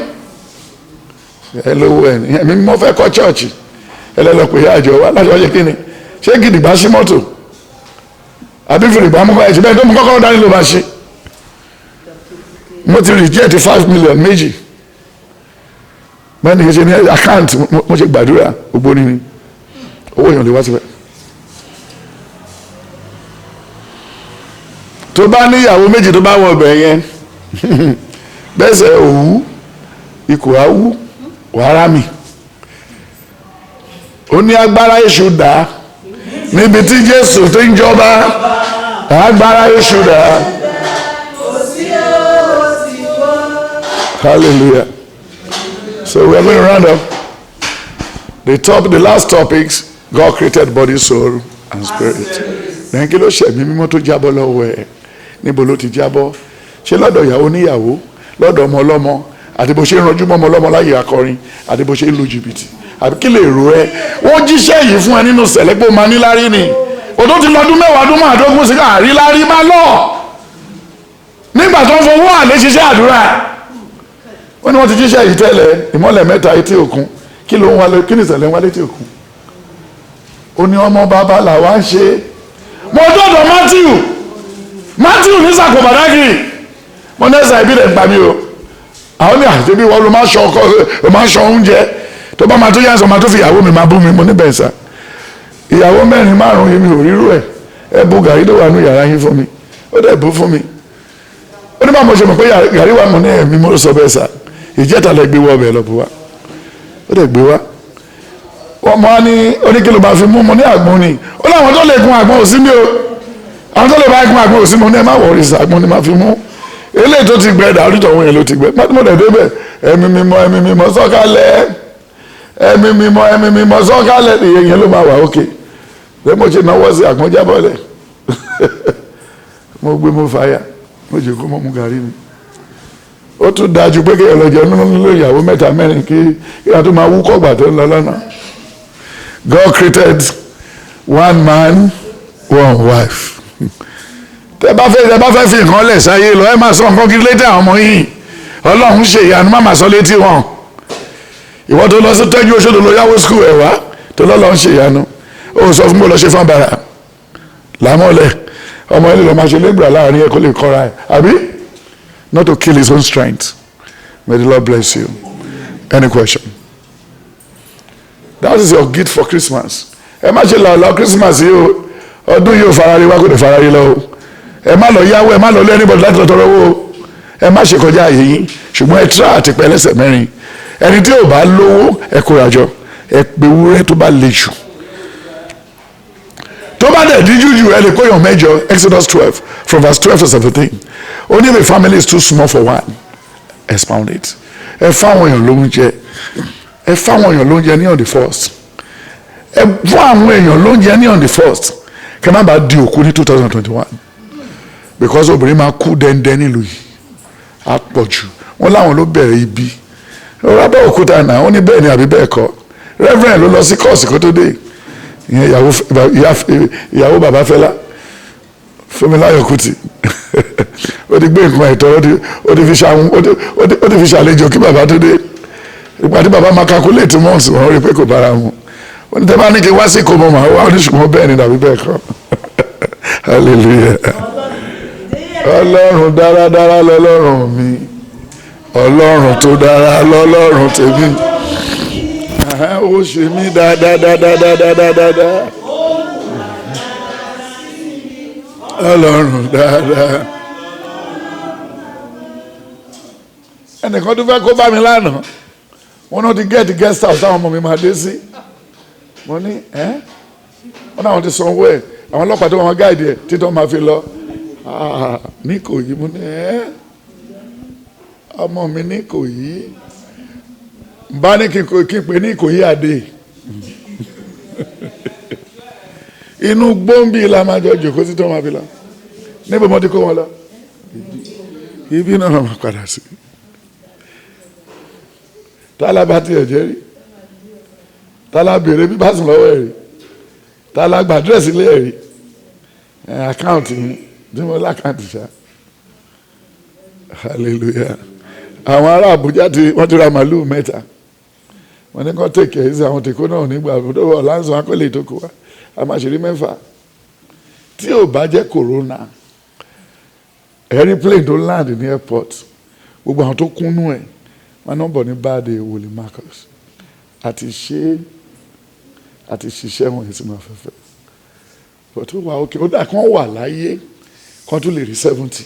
Ẹ lówó ẹ̀ ní ẹ̀mí mo fẹ́ kọ́ chọ́ọ̀chì ẹlẹ́lọ́pẹ̀ yá àjọ wa láti wáyé kíni ṣé gidi bá sí mọ́tò àbí fìrì bá mú bá ẹ̀jẹ̀ bẹ́ẹ̀ tó mú kọ́kọ́rọ́ dání ló bá ṣe. Mo ti reject 5 million méjì bẹ́ẹ̀ni kì í ṣe ní àkáǹtì mo ṣe gbàdúrà ògbóni ni owó èèyàn lè wá síbẹ̀. Tó bá níyàwó méjì tó bá wọ ọbẹ̀ yẹn bẹ́sẹ̀ òwú ikùn awú wàrà mi ó ní agbára èṣù dá níbi tí Jésù tó ń jọba agbára èṣù dá. Hallelujah. So we are going to round up the last topics. God created body, soul and spirit. Then kí ló ṣẹ̀mí mímọ́ tó jábọ́ lọ́wọ́ ẹ̀ níbo ló ti jábọ́ ṣé lọ́dọ̀ ìyàwó níyàwó lọ́dọ̀ ọmọ ọlọ́mọ àti bó ṣe ń ranjú mọ́ ọmọ ọlọ́mọ láyé akọrin àti bó ṣe ń lu jìbìtì àbí kí lè rò ẹ́ wọ́n jíṣẹ́ yìí fún ẹ nínú sẹ̀lẹ́pọ̀ máa ní lárí ni òtó ti lọ́dún mẹ́wàá ọdún márùndínlógún sí àrí lárí má lọ nígbà tó ń fowó àlè ṣiṣẹ́ àdúrà wọ́n ní wọ́n ti jíṣẹ́ yìí tẹ́lẹ̀ ìmọ́lẹ̀ mẹ́ta etí òkun kí ló ń wálé kí ni ìṣẹ̀lẹ̀ ń wálé etí òkun ó ní ọmọ bàbá làwa ń ṣe mo dọ́dọ̀ Matthew ní sàkó bàdágìrì mo ní ẹ̀sà ìbílẹ̀ ń gbà mí o àwọn ní àṣẹ bí wọ́n ló máa ń ṣọ ọkọ ló máa ń ṣọ oúnjẹ tó bá máa tó yá sọ máa tó fi ìyàwó mi máa bú mi mo níbẹ̀ sà ìyàwó 4-5 yìí mi ò rírú ẹ bu gàrí tó wà ní yàrá yín fún mi ó dẹ̀ bú fún mi ó ní bá mo ṣe mọ̀ pé gàrí wà mọ̀ ní ẹ̀mí mo sọ bẹ́ẹ̀ sà ìjẹta lẹ gbé wọ ọbẹ̀ lọ bú wa ó dẹ̀ gbé wa wọ́n mọ́ ní oníkìlọ̀ máa fi mú mo ní àgbọn ni ó láwọn tó lè gun àgbọn òsín mi o àwọn tó lè bá gun àgbọn òsín mo ní ẹ má wọrí sí àgbọn ni máa fi mú eléyìí tó ti gbẹ dàrú ìtọ̀wọ́ yẹn ló ti gbẹ mo dẹ̀ débẹ̀ ẹ̀mí mímọ́ sọ̀kalẹ̀ ẹ̀mí mímọ́ sọ̀kalẹ̀ ìyẹn ló máa wà ókè lẹ́yìn mo ṣe náwó sí àgbọn jábọ̀lẹ̀ mo gbé mo fàyà mo jẹ́ kó mọ́ mu gàrí mi ó tún dájú pé kí ẹlọ́jọ́ nínú ìyàwó 3-4 kí ìyá tó máa wúkọ́ gbà tó ń lọ lọ́nà. God created 1 man 1 wife. tẹ bá fẹ́ fi nǹkan lẹ̀ sáyé lọ ẹ máa sọ nǹkan kí létí àwọn ọmọ yìí Ọlọ́run ṣe ìyanu má máa sọ létí wọn. ìwọ tó lọ sí tẹ́jú oṣù tó lọ yáwó skul ẹ̀ wá tó lọ́lọ́ ṣe ìyanu ó sọ fún mi lọ ṣe fún abàrà làmọ́lẹ̀ ọmọ ilé lọ máa ṣe lébùrà láàrin ẹ kó lè kọ́ra ẹ àbí. Not to kill his own strength. May the Lord bless you. Any question? That is your gift for Christmas. Ẹ má ṣe lọ Christmas yìí o ọdún yìí ò farari wá kò lè farari lọ o ẹ má lọ yáwó ẹ má lọ lé anybody láti lọ tọrọ owó o ẹ má ṣe kọjá àyè yín ṣùgbọ́n ẹ tíra àti pẹ́ lẹ́sẹ̀ mẹ́rin ẹni tí ò bá lówó ẹ kóra jọ ẹ pé wúrẹ́ tó bá le jù tó bá dẹ̀ díjú jù ẹ lè kó yàn mẹ́jọ Exodus 12 from verse 12 to 17. Only the family is too small for one. Expound it. Ẹ fáwọn èèyàn lóúnjẹ. Ẹ fáwọn èèyàn lóúnjẹ ní on the first. Ẹ fún àwọn èèyàn lóúnjẹ ní on the first. Kẹ má bàa di òkú ní 2021. Because obìnrin máa kú dẹ́ndẹ́ nílùú yìí. Á pọ̀ jù. Wọ́n láwọn ló bẹ̀rẹ̀ ibi. Ọ̀rọ̀ abẹ́ òkúta náà wọ́n ní bẹ́ẹ̀ ni àbí bẹ́ẹ̀ kọ́. Reverend ló lọ sí kọ́ọ̀sì kó tó dé. Ìyẹn ìyàwó bàbá Fẹlá Fúnmiláyọ̀ Kútì ó ti gbé nǹkan ẹ̀tọ́ ó ti fi ṣàlejò kí bàbá tó dé. Ìgbà tí bàbá máa calculate months wọ́n rí pé kò bára mu. Wọ́n ní tẹ́ bá ní kí wá sí kò mọ̀ máa wá oníṣùgbọ́n bẹ́ẹ̀ ni dàbí bẹ́ẹ̀ kọ́. Hallelujah. Ọlọ́run dáradára lọ́lọ́run mi, Ọlọ́run tó dára lọ́lọ́run tèmi, ó ṣe mí dáadáa. Ọlọ́run dáadáa. Ẹnìkan tó fẹ́ kó bá mi lánàá, wọ́n náà ti get guest house táwọn ọmọ mi máa dé sí. Mo ní wọ́n náà ti sanwó ẹ̀, àwọn ọlọ́pàá tó wọn gáàdì ẹ̀ títọ́ máa fi lọ. Ní Ìkòyí mo ní ọmọ mi ní Ìkòyí, bá ní kí n pè ní Ìkòyí Adé. Inú gbóǹbì la máa jọ jòkó sí tó máa fi lọ. Níbo mo ti kó wọn lọ? Ibi náà máa padà sí. Tálá bá tiẹ̀ jẹ́ rí, tálá béèrè bí bá sùn lọ́wọ́ ẹ̀ rí, tálá gba àdírẹ́sì ilé ẹ̀ rí, àkáǹtì mi tí mo lákàntì ṣá. Hallelujah. Àwọn ará Àbújá wọ́n ti ra màálù 3. wọ́n ní kọ́ tèkè ẹ̀ sí àwọn tèkó náà nígbà tó wọ̀ láǹsọ̀ akọ́lé tó kó wa a máa ṣe rí 6. tí ò bá jẹ́ corona airplane tó land ní airport gbogbo àwọn tó kúnnú ẹ̀ wọ́n náà bọ̀ ní báàdé Wòlíì Marcus àti ṣiṣẹ́ wọn èsì máa fẹ́fẹ́ but ó wà òkè ó dà kán wà láyé kan tún lè rí 70.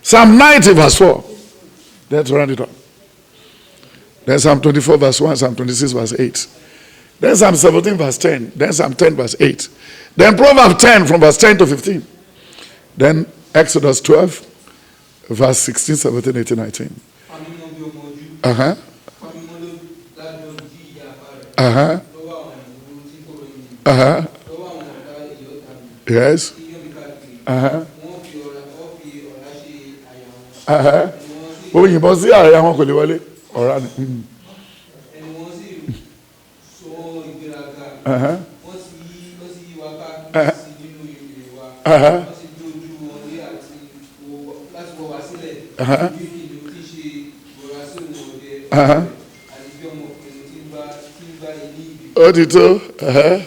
Psalm 90 verse 4. Let's round it up. Then Psalm 24 verse 1, Psalm 26 verse 8. Then Psalm 17 verse 10. Then Psalm 10 verse 8. Then Proverbs 10 from verse 10 to 15. Then Exodus 12 verse 16, 17, 18, 19. Uh-huh. Uh-huh. Uh-huh. Yes. Uh-huh. Uh-huh. Ó yìnbọn sí ààrẹ àwọn kò lè wọlé ọ̀rá ni. Uh-huh. Uh-huh. Uh-huh. Uh-huh. Ó ti tó. Uh-huh.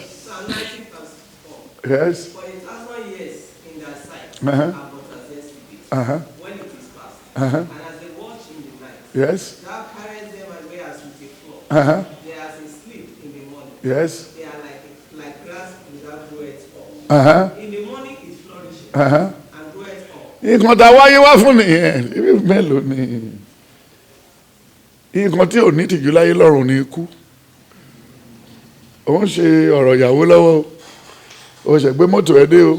Yes. For it has not years in their sight, Uh-huh. but as yesterday, Uh-huh. when it is past. Uh-huh. And as they watch in the night, Yes. thou carriest them away as with a flock. Uh-huh. They are as a sleep in the morning. Yes. They are like grass without groweth up. Uh-huh. In the morning it flourishes Uh-huh. and groweth up. Nǹkan tá a wáyé wá fún nìyẹn ibi mélòó ni nǹkan tí ò ní tìjú láyé lọ́rùn ní ikú. Ó ń ṣe ọ̀rọ̀ ìyàwó lọ́wọ́ o ṣe gbé mọ́tò ẹ̀ dé o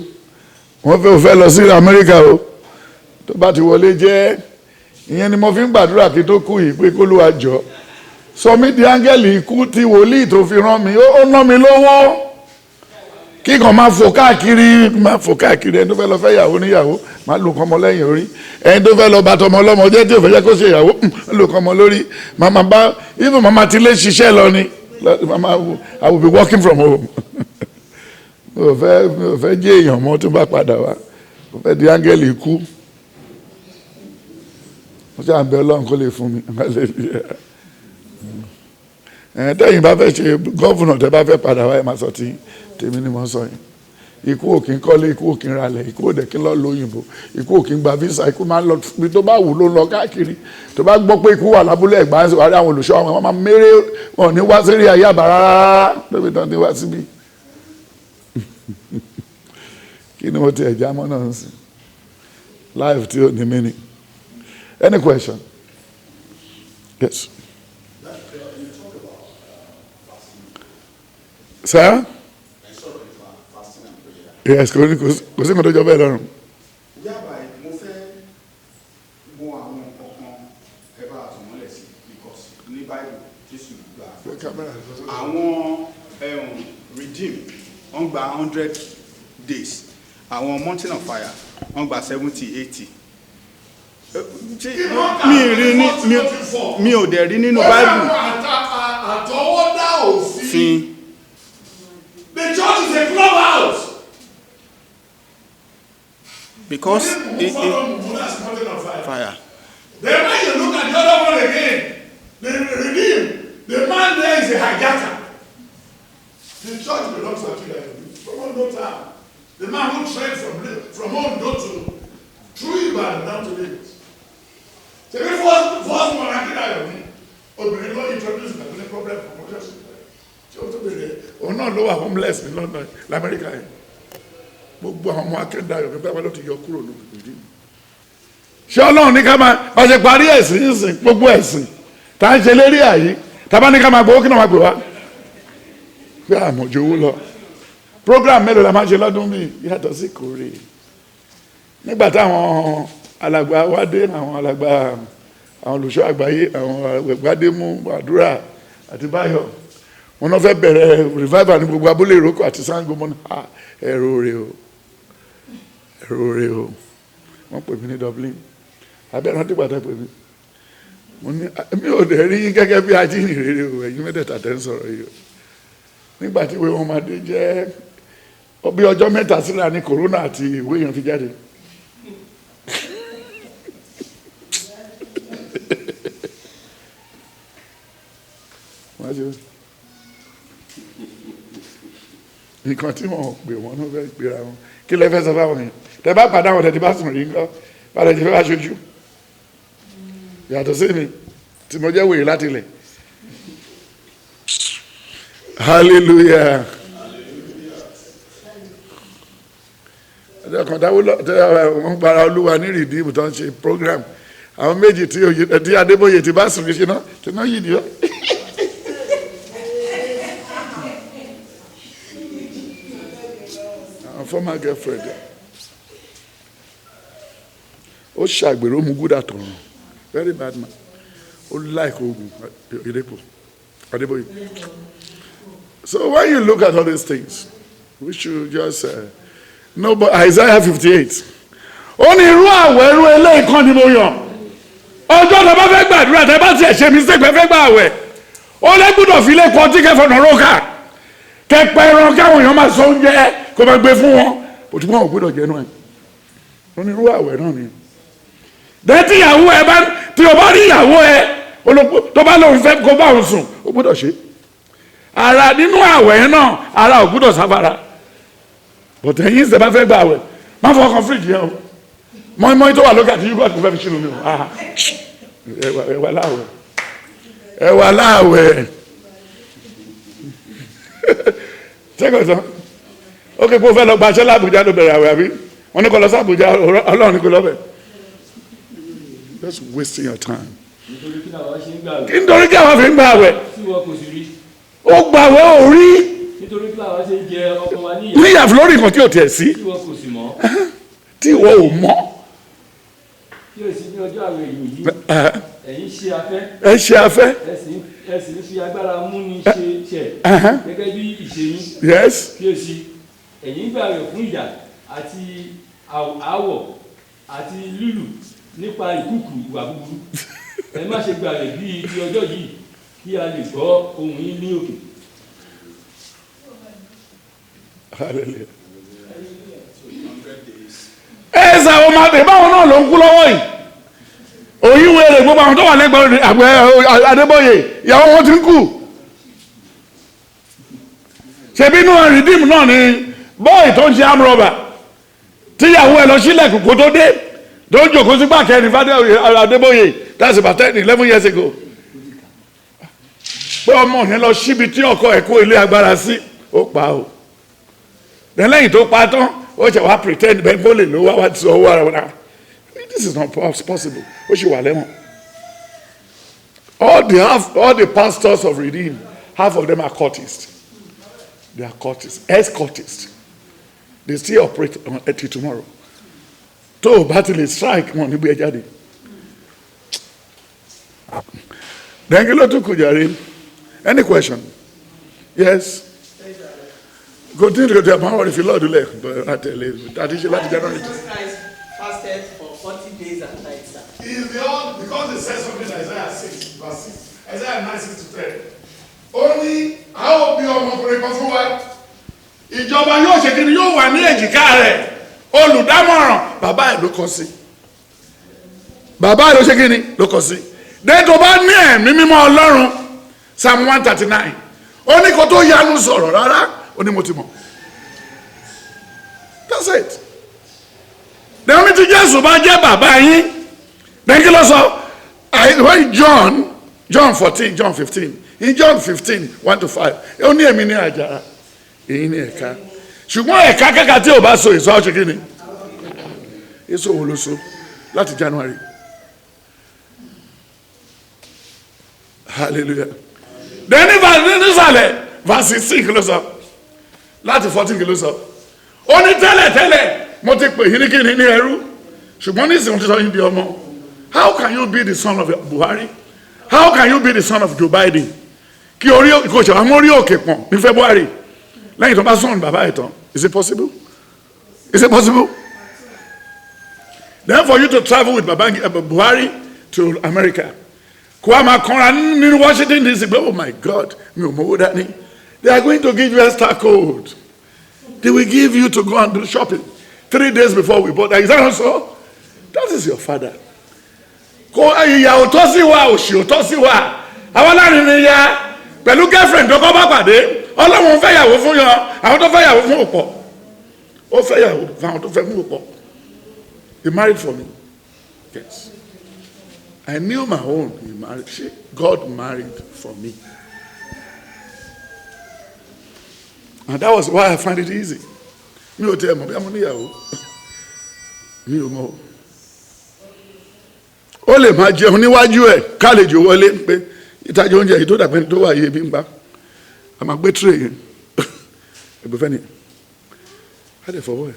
wọ́n fẹ́ lọ sí Amẹ́ríkà o tó bá ti wọlé jẹ́ ìyẹn ni mo fi ń gbàdúrà kí tó kú yìí pé k'Olúwa jọ̀ọ́ sọ mí di áńgẹ́lì ikú tí wòlíì tó fi rán mi ó ná mi lówó kíkan máa fò káàkiri ẹni tó fẹ́ lọ fẹ́ yàwó níyàwó máa lò kọ́ ọmọ lẹ́yìn orí ẹni tó fẹ́ lọ bàtọ̀ ọmọ ọlọ́mọ jẹ́ tí ò fẹ́ jẹ́ kó ṣe ìyàwó lò kọ́ ọmọ lórí màmá ti lé ṣiṣẹ́ lọ ni màmá I will be working from home mi ò fẹ́ jẹ́ èèyàn mọ́ tó bá padà wá mo fẹ́ di áńgẹ́lì ikú mo ṣe àbẹ̀ Ọlọ́run kó lè fún mi tẹ́yìn bá fẹ́ ṣe gọ́vùnà tẹ́ bá fẹ́ padà wá ẹ̀ máa sọ tí tèmi ni mo sọ yìí ikú ò kí ń kọ́lé ikú ò kí ń ralẹ̀ ikú ò dẹ̀ kí ń lọ lóyìnbó ikú ò kí ń gba visa ikú máa ń lọ ibi tó bá wù ló ń lọ káàkiri tó bá gbọ́ pé ikú wà lábúlé Ẹ̀gbá ń sọ wárí àwọn olùṣọ́ wọn máa méré wọn ò ní wá sí rí ayé àbá rárá lóbi tán ti wá síbí kí ni mo ti ẹ̀já mọ́ náà ń sìn life tí ò ní mí ni any question yes sir. Yes, kò sí nǹkan tó jọ bẹ́ẹ̀ lọ́rùn. Yàbá mo fẹ́ mọ àwọn ọ̀kan ẹ bá àtúmọ̀lẹ̀ sí because ní Bible Jésù gba àwọn redeem wọ́n gba 100 days àwọn mountain of fire wọ́n gba 70-80. Mi ò dẹ̀ rí nínú Bible. Àtọwọ́dá òfin. Fin. The church is a clubhouse. Because That's mountain of fire. fire. Then when you look at the other one again, the redeemed, the man there is a hijacker. The church belongs to Akira from Ondo town. The man who trained from Ondo to through Ibadan down to Lagos. So the first one Akira obìnrin ló introduce me to the problem for motor sickness. Ṣé o tó bèrè òun náà ló wà homeless ní London l'Amẹ́ríkà yẹn. Gbogbo àwọn ọmọ Akíndayọ̀ pé báwa ló ti yọ kúrò ní ìdí. Ṣé Ọlọ́run ní ká máa bá ṣe parí ẹ̀sìn ìsìn gbogbo ẹ̀sìn tá a ń ṣe lérí àyí tá bá ní ká máa gbowó kí náà máa gbé wá. Pé àmọ̀jò owó lọ. Program mélòó la máa ṣe lọ́dún mi yàtọ̀ sí kórè. Nígbà táwọn alàgbà wá dé àwọn alàgbà àwọn olùṣọ́ àgbáyé àwọn Gbádémù àdúrà àti Báyọ̀ wọn náà fẹ́ bẹ̀rẹ̀ revival ní gbogbo abúlé ìrókò àti Ṣàngó mọ́ náà ẹ̀rọ rẹ̀ o wọ́n pè mí ní Dublin abẹ́rẹ́ tí pàtàkì pè mí mo ní mi ò dẹ̀ rí gẹ́gẹ́ bí ajíhìnrere o ẹ̀yin mẹ́tẹ̀ẹ̀ta tẹ́ ń sọ̀rọ̀ yìí o nígbà tí ìwé wọn máa dé jẹ́ bí ọjọ́ mẹ́ta síra ní corona àti ìwé yẹn fi jáde. nǹkan tí wọn pè wọn ló fẹ́ gbéra wọn kí lè fẹ́ sọ fáwọn yẹn tẹ bá padà wọn tẹ ti bá sùn rí nǹkan padà ti fẹ́ bá ṣojú yàtọ̀ sí mi tí mo jẹ́ wòye láti ilẹ̀ hallelujah ọjọ́ kan wọ́n gbára Olúwa ní rìdíìmù tó ń ṣe program àwọn méjì tí Adébóyè ti bá sùn rí ṣe náà tí náà yìí nìyọ. Former girlfriend ó ṣàgbèrè ó mu gúdà tọ̀run very bad man ó like ogun ìdẹ́pọ̀ Adébóyè. So when you look at all these things we should just know but Isaiah 58 ó ní irú àwẹ̀ irú eléyìí kan ni mo yàn ọjọ́ tó bá fẹ́ gbàdúrà tẹ́ bá tiẹ̀ ṣe mistake fẹ́ gbà àwẹ̀ ó lè gbúdọ̀ fi lè kọ́ tí kẹfọ́ náà rókà kẹpẹ ẹran káwọn èèyàn máa sọ oúnjẹ kó máa gbé fún wọn òtún wọn ò gbọ́dọ̀ jẹnu ẹ wọn ní irú àwẹ̀ náà ni dẹ́tí ìyàwó ẹ bá tí o bá rí ìyàwó ẹ tó bá lóun fẹ́ kó bá òun sùn ó gbọ́dọ̀ ṣe ara nínú àwẹ̀ yẹn náà ara ò gbọ́dọ̀ sáfara bọ̀tẹ̀ yín ṣe bá fẹ́ gba àwẹ̀ má fọkàn fíríjì yẹn o mọ́ínmọ́ín tó wà lókè àti yúgọ̀tì kò fẹ́ fi ṣínú mi o ẹwà láàwẹ̀ ṣẹ́kọ̀ọ́ tán ó kí kó fẹ́ lọ gbaṣẹ́ l'Àbújá ló bẹ̀rẹ̀ àwẹ̀ àbí wọ́n ní kó lọ sí Àbújá Ọlọ́run ní kó lọ bẹ̀. Just wasting your time. Nítorí kí àwọn fi ń gba àwẹ̀ ó gba àwẹ̀ ò rí níyàfó lórí nǹkan tí ò tẹ̀ sí tí ìwọ ò mọ̀. ẹ ṣe afẹ́ ẹ sì ń fi agbára múni ṣe gẹ́gẹ́ bí ìṣe yín. Yes. kíyèsí ẹ̀yin gbà rẹ̀ fún ìyà àti àwọ̀ àti lílù nípa ìkúùkù ìwà búburú ẹ má ṣe gbà rẹ̀ bíi ti ọjọ́ yìí kí a lè gbọ́ ohùn yín ní òkè. ẹ ṣàwọn ọmọ àbẹ̀ báwọn náà ló ń kú lọ́wọ́ yìí òyìn wẹ̀rẹ̀ gbogbo àwọn tó wà lẹ́gbẹ̀ẹ́ àgbẹ̀ Adébóyè ìyàwó wọn ti ń kú ṣebí inú rìdíìmù náà ni bọ́ọ̀ì tó ń ṣe amrọ̀bà tíyàwó ẹ̀ lọ sílẹ̀ kòkó tó dé tó ń jòkó sí gbàkẹ́ni fádé Adébóyè that's about 11 years ago pé ọmọ yẹn lọ síbi tí ọkọ ẹ̀ kó ilé agbára sí ó pa o lẹ́yìn tó pa tán ó ṣe wá pretend bẹ́ẹ̀ kó lè ló wá ti sọ owó ara wọn náà this is not possible ó ṣì wà lẹ́wọ̀n all the pastors of Redeem half of them are cultists. They are cultists, ex-cultists. They still operate until tomorrow. tó o bá ti lè strike wọn níbi ẹja dé dẹ́gí ló tún kù jàre. Any question? Yes. Continue to tell me if you love the leg. Jesus Christ fasted for 40 days and nights. Is the all because it says something in Isaiah 6 verse 6, Isaiah 9 6 to 10. Only how be ọmọkùnrin kan fún wa. Ìjọba yóò ṣe kí ni yóò wà ní èjìká rẹ̀. olùdámọ̀ràn bàbá ẹ̀ ló kọ sí, bàbá ẹ̀ ló ṣe kí ni ló kọ sí. dẹ́n tó bá ní ẹ̀mí mímọ́ Ọlọ́run Psalm 139 ó ní kó tó yanu sọ̀rọ̀ rárá ó ní mo ti mọ̀. That's it. dẹ́n ní tí Jésù bá jẹ́ bàbá yín dẹ́n kí ló sọ when John 14 John 15 in John 15 1-5 ó ní èmi ní àjàrà èyí ní ẹ̀ka ṣùgbọ́n ẹ̀ka kẹ́kẹ́ tí ò bá so èso ọ̀ṣun kí ni èso wo ló so láti January. Hallelujah. Then nísàlẹ̀ verse 16 kí ló sọ láti 14 kí ló sọ ó ní tẹ́lẹ̀ mo ti pè yín ní kíni ní ẹrú ṣùgbọ́n nísìnyí mo ti sọ yín di ọmọ. How can you be the son of Buhari? How can you be the son of Joe Biden? Kí orí kò ṣe àwọn orí òkè pọ̀n ní February lẹ́yìn tó bá sọ̀rọ̀ bàbá ẹ̀ tán. Is it possible? Is it possible? Then for you to travel with Baba Buhari to America, kó a máa kanra nínú Washington DC, oh my God, mi ò mọ̀wó dání. They are going to give you a star code. They will give you to go and do shopping 3 days before we bought that. Is that also? That is your father. Kó ìyà ò tọ́ sí wa, òṣì ò tọ́ sí wa. Àwọn alárinrin ya pẹ̀lú girlfriend tó kọ́ bá pàdé. Ọlọ́run fẹ́ yàwó fún yan, àwọn tó fẹ́ yàwó fún òpọ̀. Ó fẹ́ yàwó fún àwọn tó fẹ́ fún òpọ̀. He married for me. Yes. I knew my own. He married. God married for me. And that was why I find it easy. Mi ò tẹ́ ẹ mọ̀ bí amọ̀ níyàwó. Mi ò mọ̀. Ó lè máa jẹun níwájú ẹ̀ kálejò wọlé pé ìtajà oúnjẹ yìí tó dàgbẹ́ tó wà yé bí ń pa. A máa gbé tray yẹn. Ẹgbẹ́fẹ́ ni. Á lè fọwọ́ ẹ̀.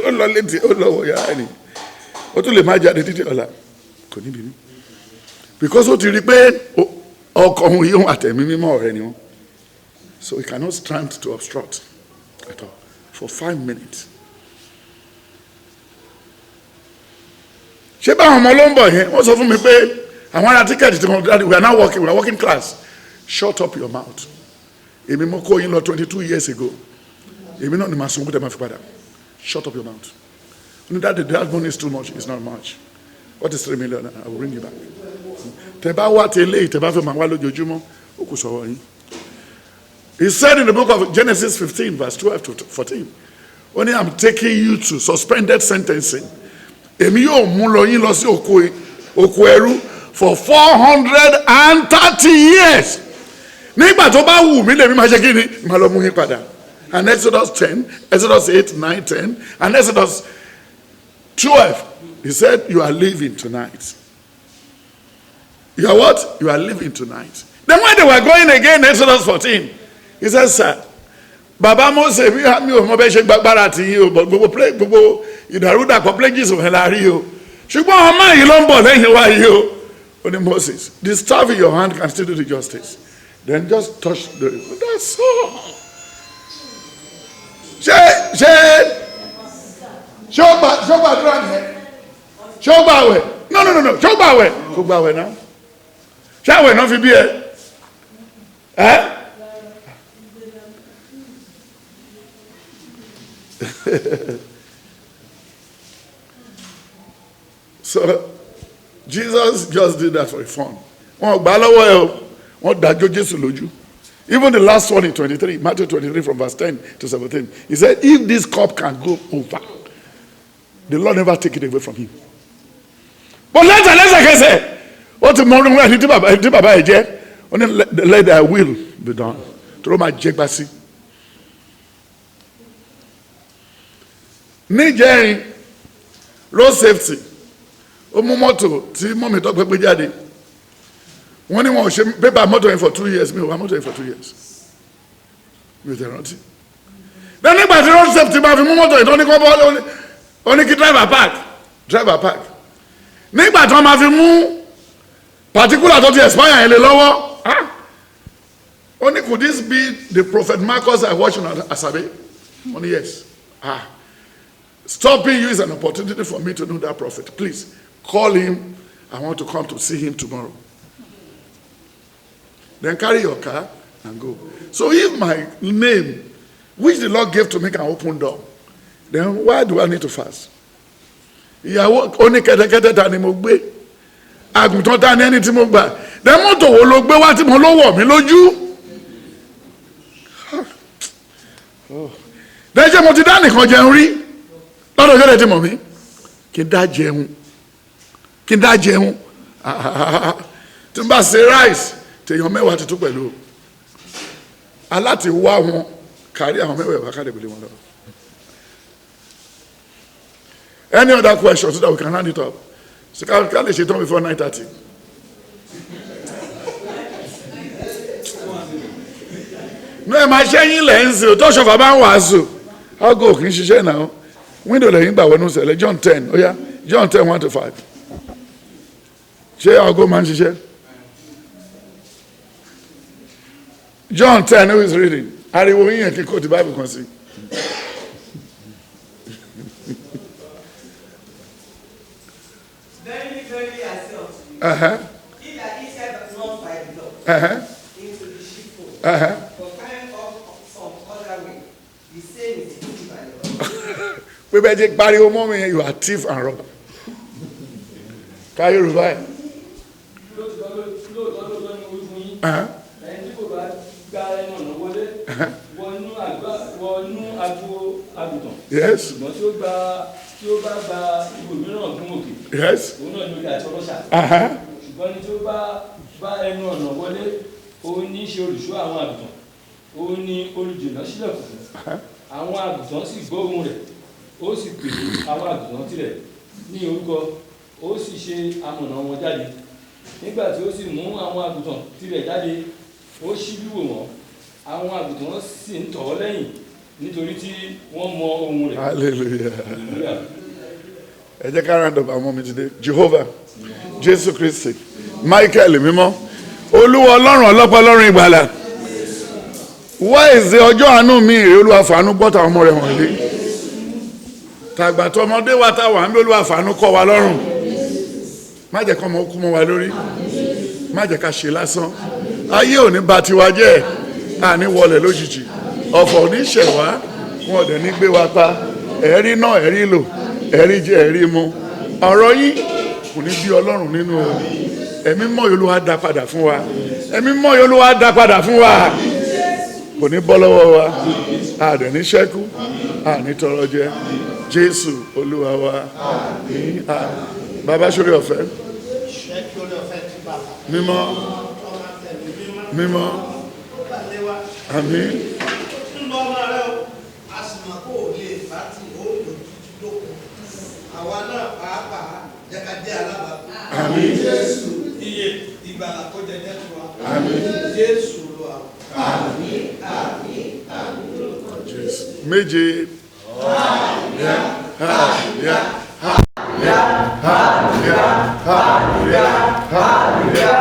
Ó lọ létí ó lọ wọ̀ yàrá ni. Ó tún lè máa jáde títí ọ̀la. Kò ní bínú. Because ó ti rí pé ọkọ òun yìí òun àtẹ̀mí mímọ́ ọ̀rẹ́ ni wọ́n. So he cannot stand to obstruct at all for 5 minutes. Ṣé báwọn ọmọ ló ń bọ̀ yẹn? Wọ́n sọ fún mi pé àwọn ará tíkẹ́ẹ̀tì tí wọ́n dáadé we are now working, we are working class. Shut up your mouth. Èmi mo kó yín lọ 22 years ago. Èmi náà ni màá sunwó tẹ́ máa fi padà. Shut up your mouth. That money is too much. It's not much. What is 3 million? I will bring you back. Tẹ́ bá wá tẹ́lẹ̀ tẹ́ bá fẹ́ máa wá lójoojúmọ́ ó kù sọ̀rọ̀ yín. He said in the book of Genesis 15 verse 12 to 14, only I'm taking you to suspended sentencing. Èmi yóò mú lọ yín lọ sí oko ẹrú for 430 years. Nígbà tó bá wù mí lèmi máa ṣe kí ni máa lọ mú yín padà. And Exodus 10, Exodus 8, 9, 10, and Exodus 12, he said, you are leaving tonight. You are what? You are leaving tonight. Then when they were going again, Exodus 14, he said, sir, Baba Mose, mi ò mọ bẹ́ẹ̀ ṣe gbàgbára ti yín o, gbogbo ìdàrúdàpọ̀ plagues ò hẹ́ la rí o. Ṣùgbọ́n ọmọ yìí ló ń bọ̀ lẹ́yìn wa yìí o. Ó ní Moses, the staff in your hand can still do the justice. Then just touch the, that's all. Ṣé ó gbàdúrà nìyẹn? Ṣé ó gbàwẹ̀? No. Ṣé ó gbàwẹ̀? Kò gbàwẹ̀ náà. Ṣé àwẹ̀ náà fi bí ẹ? So Jesus just did that for fun. Wọ́n gbà lọ́wọ́ ẹ o, wọ́n dájọ́ Jésù lójú. Even the last one in 23, Matthew 23 from verse 10 to 17, he said, if this cup can go over, the Lord never take it away from him. But lẹ́sẹ̀kẹsẹ̀, ó ti mọ orin wọn ẹni tí bàbá ẹ̀ jẹ́, ó ní let thy will be done. Tó ló máa jẹ́ gbá sí. Níjẹrin, road safety, ó mú mọ́tò tí mọ́mí tó gbé jáde. Wọ́n ní wọn ò ṣe pépà mọ́tò yẹn for 2 years, mi ò wá mọ́tò yẹn for 2 years. Mi ò tẹ̀ rántí. Then nígbà tí road safety máa fi mú mọ́tò yẹn tó ní kọ́ bọ́ ó ní kí driver park. Nígbà tí wọ́n máa fi mú particular tó ti expire yẹn lé lọ́wọ́, ó ní could this be the prophet Marcus I watched on Asabe? Ó ní yes. Stopping you is an opportunity for me to know that prophet. Please call him. I want to come to see him tomorrow. Then carry your car and go. So if my name, which the Lord gave to make an open door, then why do I need to fast? Ìyàwó oní kẹ́tẹ́kẹ́tẹ́ ta ni mo gbé, àgùntàn ta ni ẹni tí mo gbà, then mọ́tò wo ló gbé wá tí mo ló wọ̀ mí lójú? Dẹ́jẹ́ mo ti dá nìkan jẹun rí lọ́dọ̀ ọjọ́ tí mọ̀ mí, kí n dá jẹun tí n bá ṣe rice tèèyàn mẹ́wàá ti tún pẹ̀lú aláti wá wọn kárí àwọn mẹ́wàá kárí ìbílẹ̀ wọn lọ. Any other question so that we can round it up? So can lè ṣe tán before 9:30? No, ẹ máa ṣẹ́yìn lẹ́yìn o tó ṣọ̀fà bá ń wàásù ọgọ́ òkè ń ṣiṣẹ́ náà window lẹ́yìn gbà wọnú sẹ̀lẹ̀ John 10 ó yá John 10 1-5 ṣé ọgọ́ máa ń ṣiṣẹ́? John 10 who is reading ariwo yíyan kíkó ti Bible kan sí. Verily, verily, I say unto you, he that eateth not by the blood into the sheepfold, but carrying up some other way, the same is eaten by the Lord. Pé bẹ́ẹ̀ jẹ́ pariwo mọ́ mi yẹn you are thief and robber. Ká Yorùbá ẹ̀. lóòótọ́ ni orí fún yín ẹni tí kò bá gba ẹnu ọ̀nà wọlé wọnú agbo àgùntàn Yes. ṣùgbọ́n tí ó bá gba ibòmíràn gún òkè Yes. òun náà ni ó dà tí ọlọ́ṣà ṣùgbọ́n ní tí ó bá ẹnu ọ̀nà wọlé òun ní í ṣe olùṣọ́ àwọn àgùntàn òun ní olùjìnà sílẹ̀kùn fún àwọn àgùntàn sì gbọ́ ohùn rẹ̀ ó sì pè àwọn àgùntàn tirẹ̀ ní orúkọ ó sì ṣe amọ̀nà wọn jáde nígbà tí ó sì mú àwọn àgùntàn tirẹ̀ jáde ó ṣíbí wò wọ́n àwọn àgùntàn sì ń tọ̀ ọ́ lẹ́yìn nítorí tí wọ́n mọ ohùn rẹ̀. Hallelujah. Ẹ jẹ́ ká round up àwọn ọmọ mi today. Jehovah, Jésù Kristi, Michael mímọ́, Olúwa Ọlọ́run ọlọ́pàá Ọlọ́run ìgbàlà. Wáìsì ọjọ́ àánú mi rèé Olúwa fàánú gbọ́ tàwọn ọmọ rẹ̀ wọ̀nyí. Tàgbà tó ọmọdé wa tá wà ń bí Olúwa fàánú kọ́ wa lọ́rùn. Má jẹ́ kọ́ ọmọ kú mọ́ wa lórí. Má jẹ́ ká ṣe lásán. Ayé ò ní ba tiwa jẹ́, àní wọlé lójijì. Ọ̀fọ̀ ò ní ṣẹ̀ wá, wọn ò dẹ̀ ní gbé wa pa. Ẹ̀rí náà ẹ̀rí lò, ẹ̀rí jẹ ẹ̀rí mu. Ọ̀rọ̀ yín kò ní bí Ọlọ́run nínú o. Ẹ̀mí mọ́ Olúwa dá padà fún wa. Ẹ̀mí mọ́ Olúwa dá padà fún wa. Kò ní bọ́ lọ́wọ́ wa. A dẹ̀ ní ṣẹ́kù, a ní tọrọ jẹ. Jésù Olúwa wa. Àmín. Bàbá sórí ọ̀fẹ́. Mímọ́. Mímọ́. Àmín. Àmín. Iye ìgbàlà kó jẹ jẹ́ tiwa. Àmín. Jésù Olúwa. Àmín, àmín, àmín. Jésù. Méje. Hallelujah. Hallelujah. Hallelujah. Hallelujah. Hallelujah.